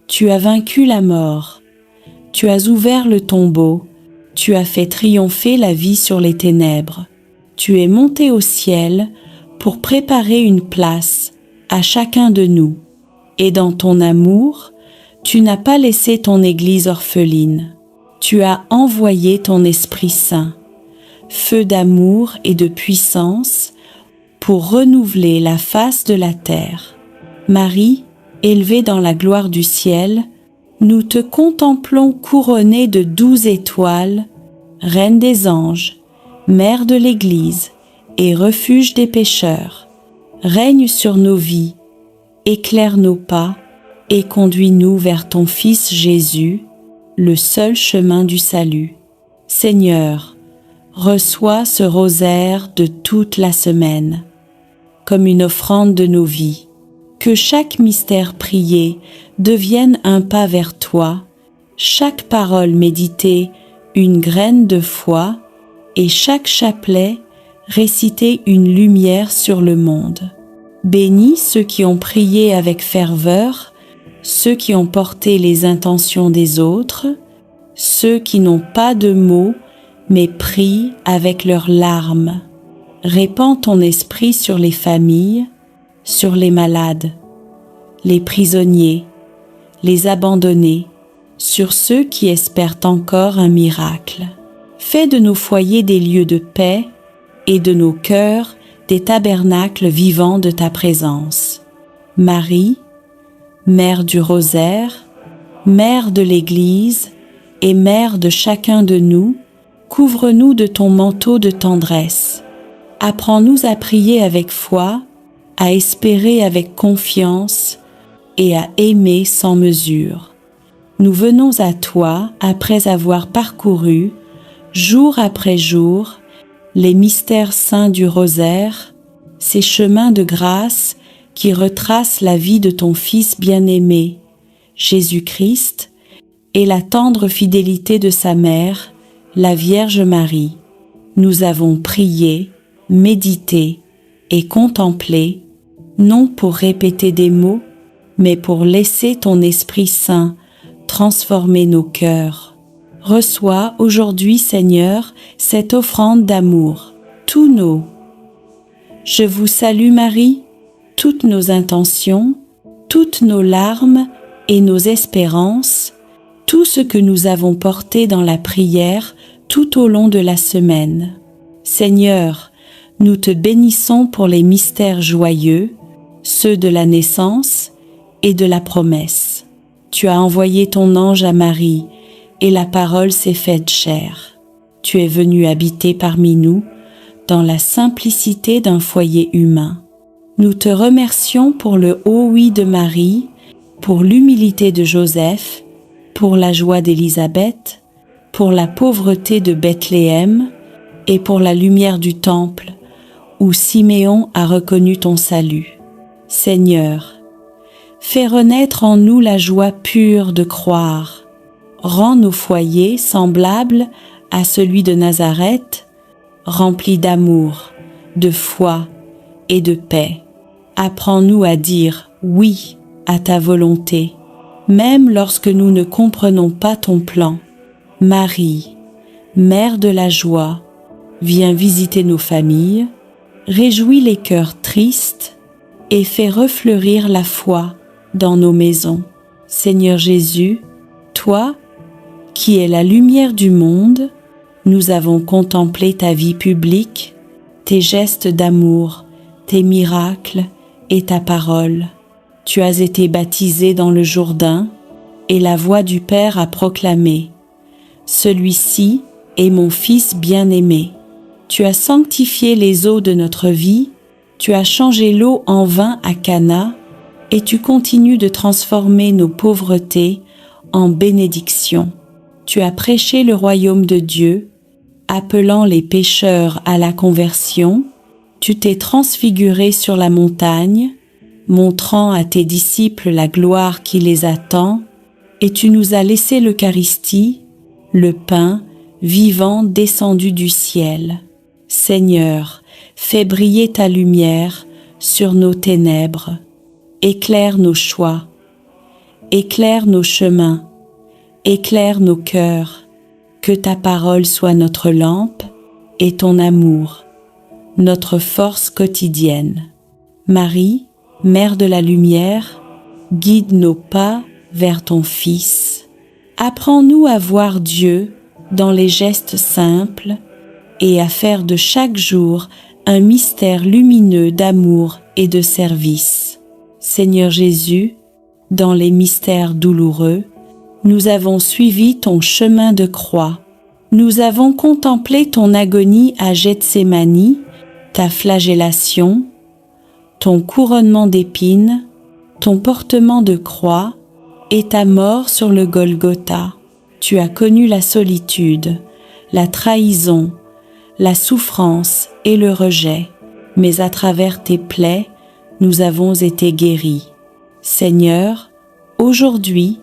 Tu as vaincu la mort, tu as ouvert le tombeau, tu as fait triompher la vie sur les ténèbres. Tu es monté au ciel pour préparer une place à chacun de nous. Et dans ton amour, tu n'as pas laissé ton Église orpheline. Tu as envoyé ton Esprit Saint, feu d'amour et de puissance, pour renouveler la face de la terre. Marie, élevée dans la gloire du ciel, nous te contemplons couronnée de 12 étoiles, Reine des anges, Mère de l'Église et refuge des pécheurs. Règne sur nos vies, éclaire nos pas et conduis-nous vers ton Fils Jésus, le seul chemin du salut. Seigneur, reçois ce rosaire de toute la semaine, comme une offrande de nos vies. Que chaque mystère prié devienne un pas vers toi, chaque parole méditée une graine de foi, et chaque chapelet réciter une lumière sur le monde. Bénis ceux qui ont prié avec ferveur, ceux qui ont porté les intentions des autres, ceux qui n'ont pas de mots, mais prient avec leurs larmes. Répands ton esprit sur les familles, sur les malades, les prisonniers, les abandonnés, sur ceux qui espèrent encore un miracle. Fais de nos foyers des lieux de paix et de nos cœurs des tabernacles vivants de ta présence. Marie, Mère du Rosaire, Mère de l'Église et Mère de chacun de nous, couvre-nous de ton manteau de tendresse. Apprends-nous à prier avec foi, à espérer avec confiance et à aimer sans mesure. Nous venons à toi après avoir parcouru, jour après jour, les mystères saints du rosaire, ces chemins de grâce qui retracent la vie de ton Fils bien-aimé, Jésus-Christ, et la tendre fidélité de sa mère, la Vierge Marie. Nous avons prié, médité et contemplé, non pour répéter des mots, mais pour laisser ton Esprit Saint transformer nos cœurs. Reçois aujourd'hui, Seigneur, cette offrande d'amour, tous nos. Je vous salue Marie, toutes nos intentions, toutes nos larmes et nos espérances, tout ce que nous avons porté dans la prière tout au long de la semaine. Seigneur, nous te bénissons pour les mystères joyeux, ceux de la naissance et de la promesse. Tu as envoyé ton ange à Marie, et la parole s'est faite chair. Tu es venu habiter parmi nous, dans la simplicité d'un foyer humain. Nous te remercions pour le haut oui de Marie, pour l'humilité de Joseph, pour la joie d'Élisabeth, pour la pauvreté de Bethléem et pour la lumière du temple, où Siméon a reconnu ton salut. Seigneur, fais renaître en nous la joie pure de croire. Rends nos foyers semblables à celui de Nazareth, remplis d'amour, de foi et de paix. Apprends-nous à dire oui à ta volonté, même lorsque nous ne comprenons pas ton plan. Marie, Mère de la joie, viens visiter nos familles, réjouis les cœurs tristes et fais refleurir la foi dans nos maisons. Seigneur Jésus, toi, qui es la lumière du monde, nous avons contemplé ta vie publique, tes gestes d'amour, tes miracles et ta parole. Tu as été baptisé dans le Jourdain et la voix du Père a proclamé « Celui-ci est mon Fils bien-aimé ». Tu as sanctifié les eaux de notre vie, tu as changé l'eau en vin à Cana et tu continues de transformer nos pauvretés en bénédictions. Tu as prêché le royaume de Dieu, appelant les pécheurs à la conversion. Tu t'es transfiguré sur la montagne, montrant à tes disciples la gloire qui les attend, et tu nous as laissé l'Eucharistie, le pain vivant descendu du ciel. Seigneur, fais briller ta lumière sur nos ténèbres. Éclaire nos choix, éclaire nos chemins, éclaire nos cœurs. Que ta parole soit notre lampe et ton amour, notre force quotidienne. Marie, Mère de la lumière, guide nos pas vers ton Fils. Apprends-nous à voir Dieu dans les gestes simples et à faire de chaque jour un mystère lumineux d'amour et de service. Seigneur Jésus, dans les mystères douloureux, nous avons suivi ton chemin de croix. Nous avons contemplé ton agonie à Gethsémani, ta flagellation, ton couronnement d'épines, ton portement de croix et ta mort sur le Golgotha. Tu as connu la solitude, la trahison, la souffrance et le rejet, mais à travers tes plaies, nous avons été guéris. Seigneur, aujourd'hui,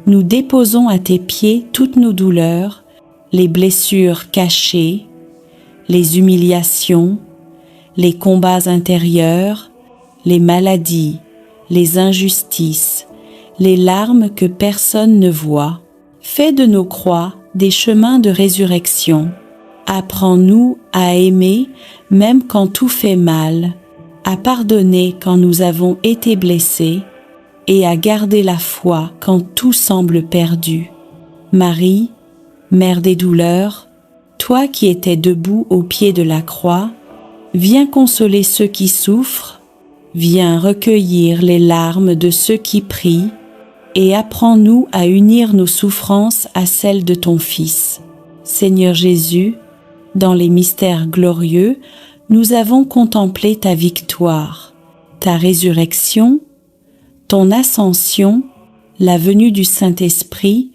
nous déposons à tes pieds toutes nos douleurs, les blessures cachées, les humiliations, les combats intérieurs, les maladies, les injustices, les larmes que personne ne voit. Fais de nos croix des chemins de résurrection. Apprends-nous à aimer même quand tout fait mal, à pardonner quand nous avons été blessés, et à garder la foi quand tout semble perdu. Marie, Mère des douleurs, toi qui étais debout au pied de la croix, viens consoler ceux qui souffrent, viens recueillir les larmes de ceux qui prient, et apprends-nous à unir nos souffrances à celles de ton Fils. Seigneur Jésus, dans les mystères glorieux, nous avons contemplé ta victoire, ta résurrection, ton ascension, la venue du Saint-Esprit,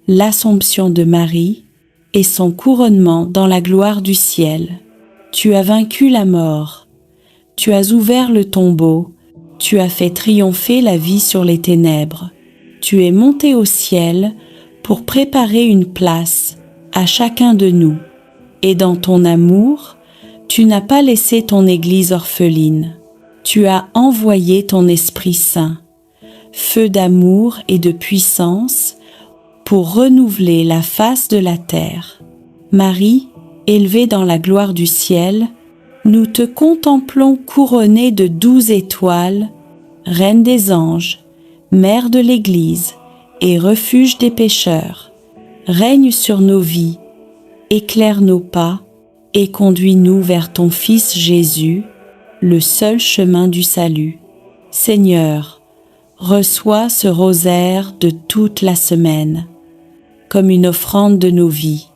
l'Assomption de Marie et son couronnement dans la gloire du ciel. Tu as vaincu la mort, tu as ouvert le tombeau, tu as fait triompher la vie sur les ténèbres. Tu es monté au ciel pour préparer une place à chacun de nous. Et dans ton amour, tu n'as pas laissé ton Église orpheline. Tu as envoyé ton Esprit Saint, feu d'amour et de puissance, pour renouveler la face de la terre. Marie, élevée dans la gloire du ciel, nous te contemplons couronnée de 12 étoiles, Reine des anges, Mère de l'Église et refuge des pécheurs. Règne sur nos vies, éclaire nos pas et conduis-nous vers ton Fils Jésus, le seul chemin du salut. Seigneur, reçois ce rosaire de toute la semaine, comme une offrande de nos vies.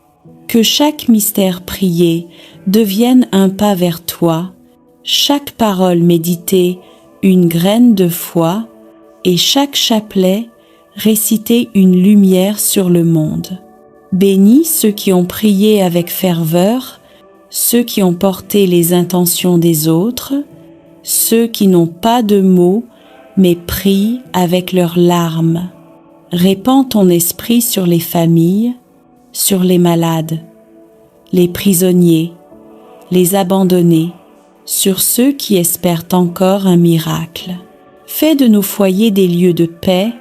Que chaque mystère prié devienne un pas vers toi, chaque parole méditée une graine de foi, et chaque chapelet réciter une lumière sur le monde. Bénis ceux qui ont prié avec ferveur, ceux qui ont porté les intentions des autres, ceux qui n'ont pas de mots, mais prient avec leurs larmes. Répands ton esprit sur les familles, sur les malades, les prisonniers, les abandonnés, sur ceux qui espèrent encore un miracle. Fais de nos foyers des lieux de paix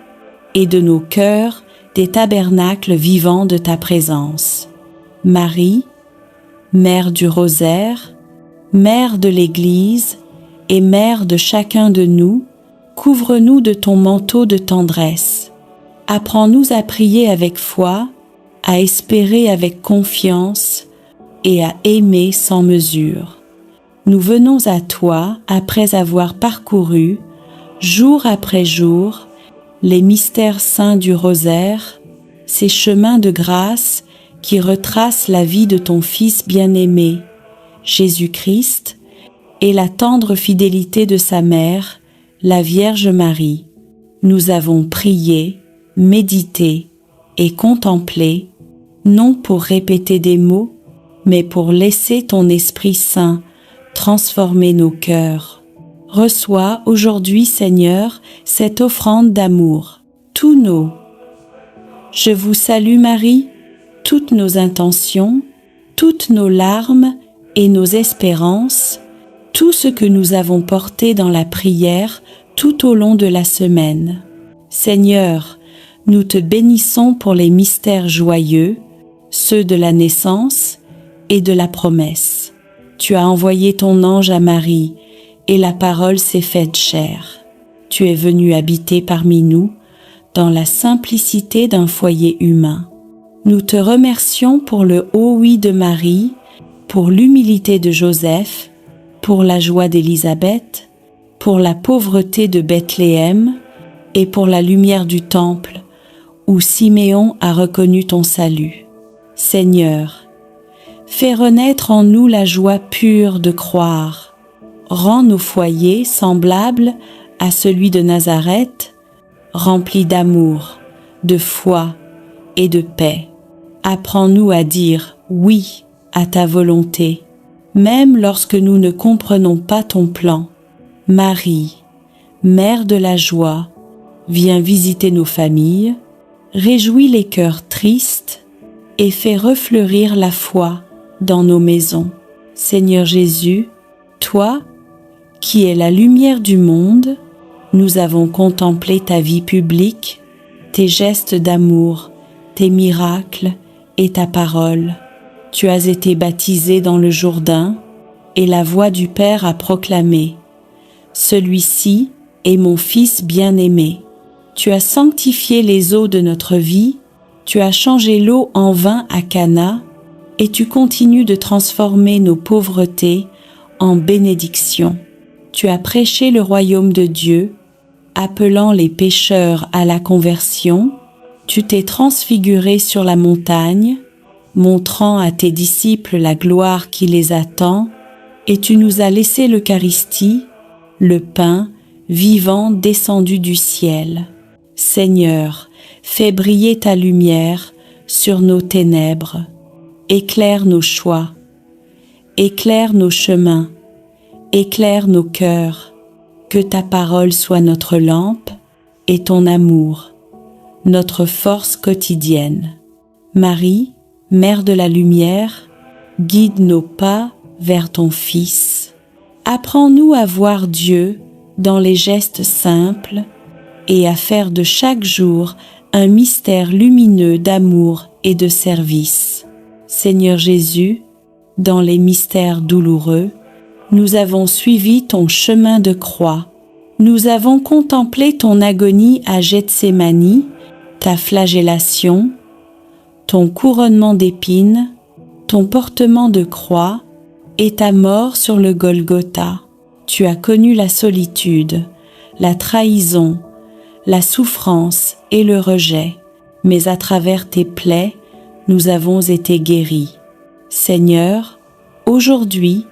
et de nos cœurs des tabernacles vivants de ta présence. Marie, Mère du rosaire, Mère de l'Église et Mère de chacun de nous, couvre-nous de ton manteau de tendresse. Apprends-nous à prier avec foi, à espérer avec confiance et à aimer sans mesure. Nous venons à toi après avoir parcouru, jour après jour, les mystères saints du rosaire, ces chemins de grâce qui retracent la vie de ton Fils bien-aimé, Jésus-Christ, et la tendre fidélité de sa mère, la Vierge Marie. Nous avons prié, médité et contemplé, non pour répéter des mots, mais pour laisser ton Esprit Saint transformer nos cœurs. Reçois aujourd'hui, Seigneur, cette offrande d'amour, tous nos. Je vous salue Marie, toutes nos intentions, toutes nos larmes et nos espérances, tout ce que nous avons porté dans la prière tout au long de la semaine. Seigneur, nous te bénissons pour les mystères joyeux, ceux de la naissance et de la promesse. Tu as envoyé ton ange à Marie, et la parole s'est faite chair. Tu es venu habiter parmi nous, dans la simplicité d'un foyer humain. Nous te remercions pour le haut oui de Marie, pour l'humilité de Joseph, pour la joie d'Élisabeth, pour la pauvreté de Bethléem et pour la lumière du temple, où Siméon a reconnu ton salut. Seigneur, fais renaître en nous la joie pure de croire. Rends nos foyers semblables à celui de Nazareth, remplis d'amour, de foi et de paix. Apprends-nous à dire oui à ta volonté, même lorsque nous ne comprenons pas ton plan. Marie, Mère de la joie, viens visiter nos familles, réjouis les cœurs tristes et fais refleurir la foi dans nos maisons. Seigneur Jésus, toi, qui es la lumière du monde, nous avons contemplé ta vie publique, tes gestes d'amour, tes miracles et ta parole. Tu as été baptisé dans le Jourdain et la voix du Père a proclamé « Celui-ci est mon Fils bien-aimé ». Tu as sanctifié les eaux de notre vie, tu as changé l'eau en vin à Cana et tu continues de transformer nos pauvretés en bénédictions. Tu as prêché le royaume de Dieu, appelant les pécheurs à la conversion. Tu t'es transfiguré sur la montagne, montrant à tes disciples la gloire qui les attend, et tu nous as laissé l'Eucharistie, le pain vivant descendu du ciel. Seigneur, fais briller ta lumière sur nos ténèbres, éclaire nos choix, éclaire nos chemins, éclaire nos cœurs, que ta parole soit notre lampe et ton amour, notre force quotidienne. Marie, Mère de la lumière, guide nos pas vers ton Fils. Apprends-nous à voir Dieu dans les gestes simples et à faire de chaque jour un mystère lumineux d'amour et de service. Seigneur Jésus, dans les mystères douloureux, nous avons suivi ton chemin de croix. Nous avons contemplé ton agonie à Gethsémani, ta flagellation, ton couronnement d'épines, ton portement de croix et ta mort sur le Golgotha. Tu as connu la solitude, la trahison, la souffrance et le rejet, mais à travers tes plaies, nous avons été guéris. Seigneur, aujourd'hui,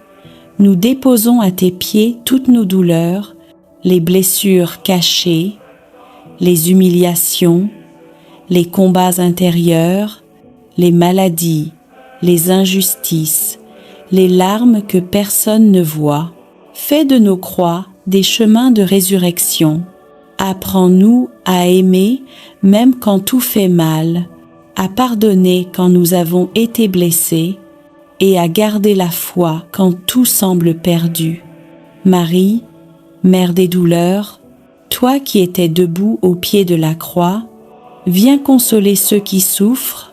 nous déposons à tes pieds toutes nos douleurs, les blessures cachées, les humiliations, les combats intérieurs, les maladies, les injustices, les larmes que personne ne voit. Fais de nos croix des chemins de résurrection. Apprends-nous à aimer même quand tout fait mal, à pardonner quand nous avons été blessés et à garder la foi quand tout semble perdu. Marie, Mère des douleurs, toi qui étais debout au pied de la croix, viens consoler ceux qui souffrent,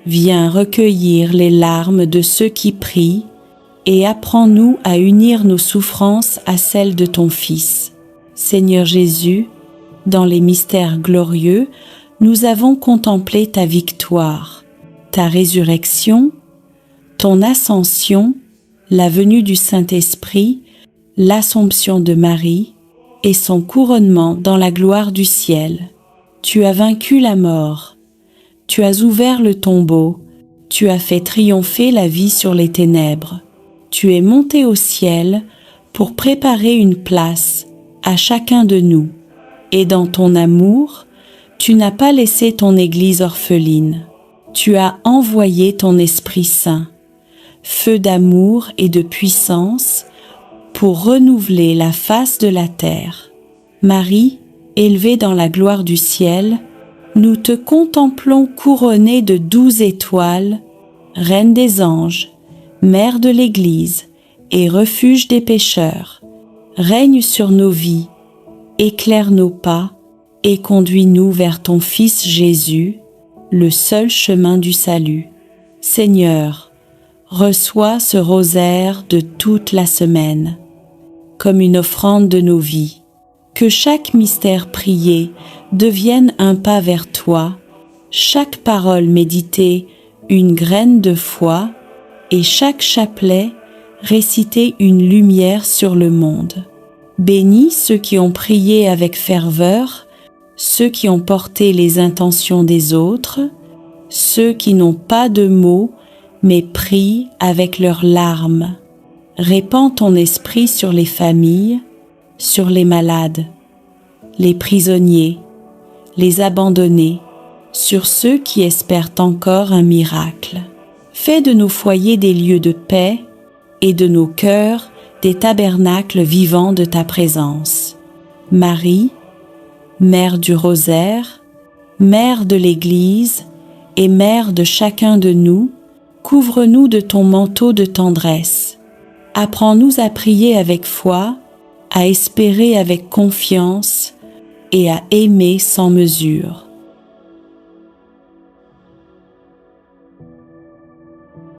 viens recueillir les larmes de ceux qui prient et apprends-nous à unir nos souffrances à celles de ton Fils. Seigneur Jésus, dans les mystères glorieux, nous avons contemplé ta victoire, ta résurrection, ton ascension, la venue du Saint-Esprit, l'Assomption de Marie et son couronnement dans la gloire du ciel. Tu as vaincu la mort, tu as ouvert le tombeau, tu as fait triompher la vie sur les ténèbres. Tu es monté au ciel pour préparer une place à chacun de nous. Et dans ton amour, tu n'as pas laissé ton Église orpheline. Tu as envoyé ton Esprit Saint, feu d'amour et de puissance, pour renouveler la face de la terre. Marie, élevée dans la gloire du ciel, nous te contemplons couronnée de 12 étoiles, Reine des anges, Mère de l'Église et refuge des pécheurs, règne sur nos vies, éclaire nos pas et conduis-nous vers ton Fils Jésus, le seul chemin du salut. Seigneur, reçois ce rosaire de toute la semaine, comme une offrande de nos vies. Que chaque mystère prié devienne un pas vers toi, chaque parole méditée une graine de foi, et chaque chapelet réciter une lumière sur le monde. Bénis ceux qui ont prié avec ferveur, ceux qui ont porté les intentions des autres, ceux qui n'ont pas de mots mais prient avec leurs larmes. Répands ton esprit sur les familles, sur les malades, les prisonniers, les abandonnés, sur ceux qui espèrent encore un miracle. Fais de nos foyers des lieux de paix et de nos cœurs des tabernacles vivants de ta présence. Marie, Mère du Rosaire, Mère de l'Église et Mère de chacun de nous, couvre-nous de ton manteau de tendresse. Apprends-nous à prier avec foi, à espérer avec confiance et à aimer sans mesure.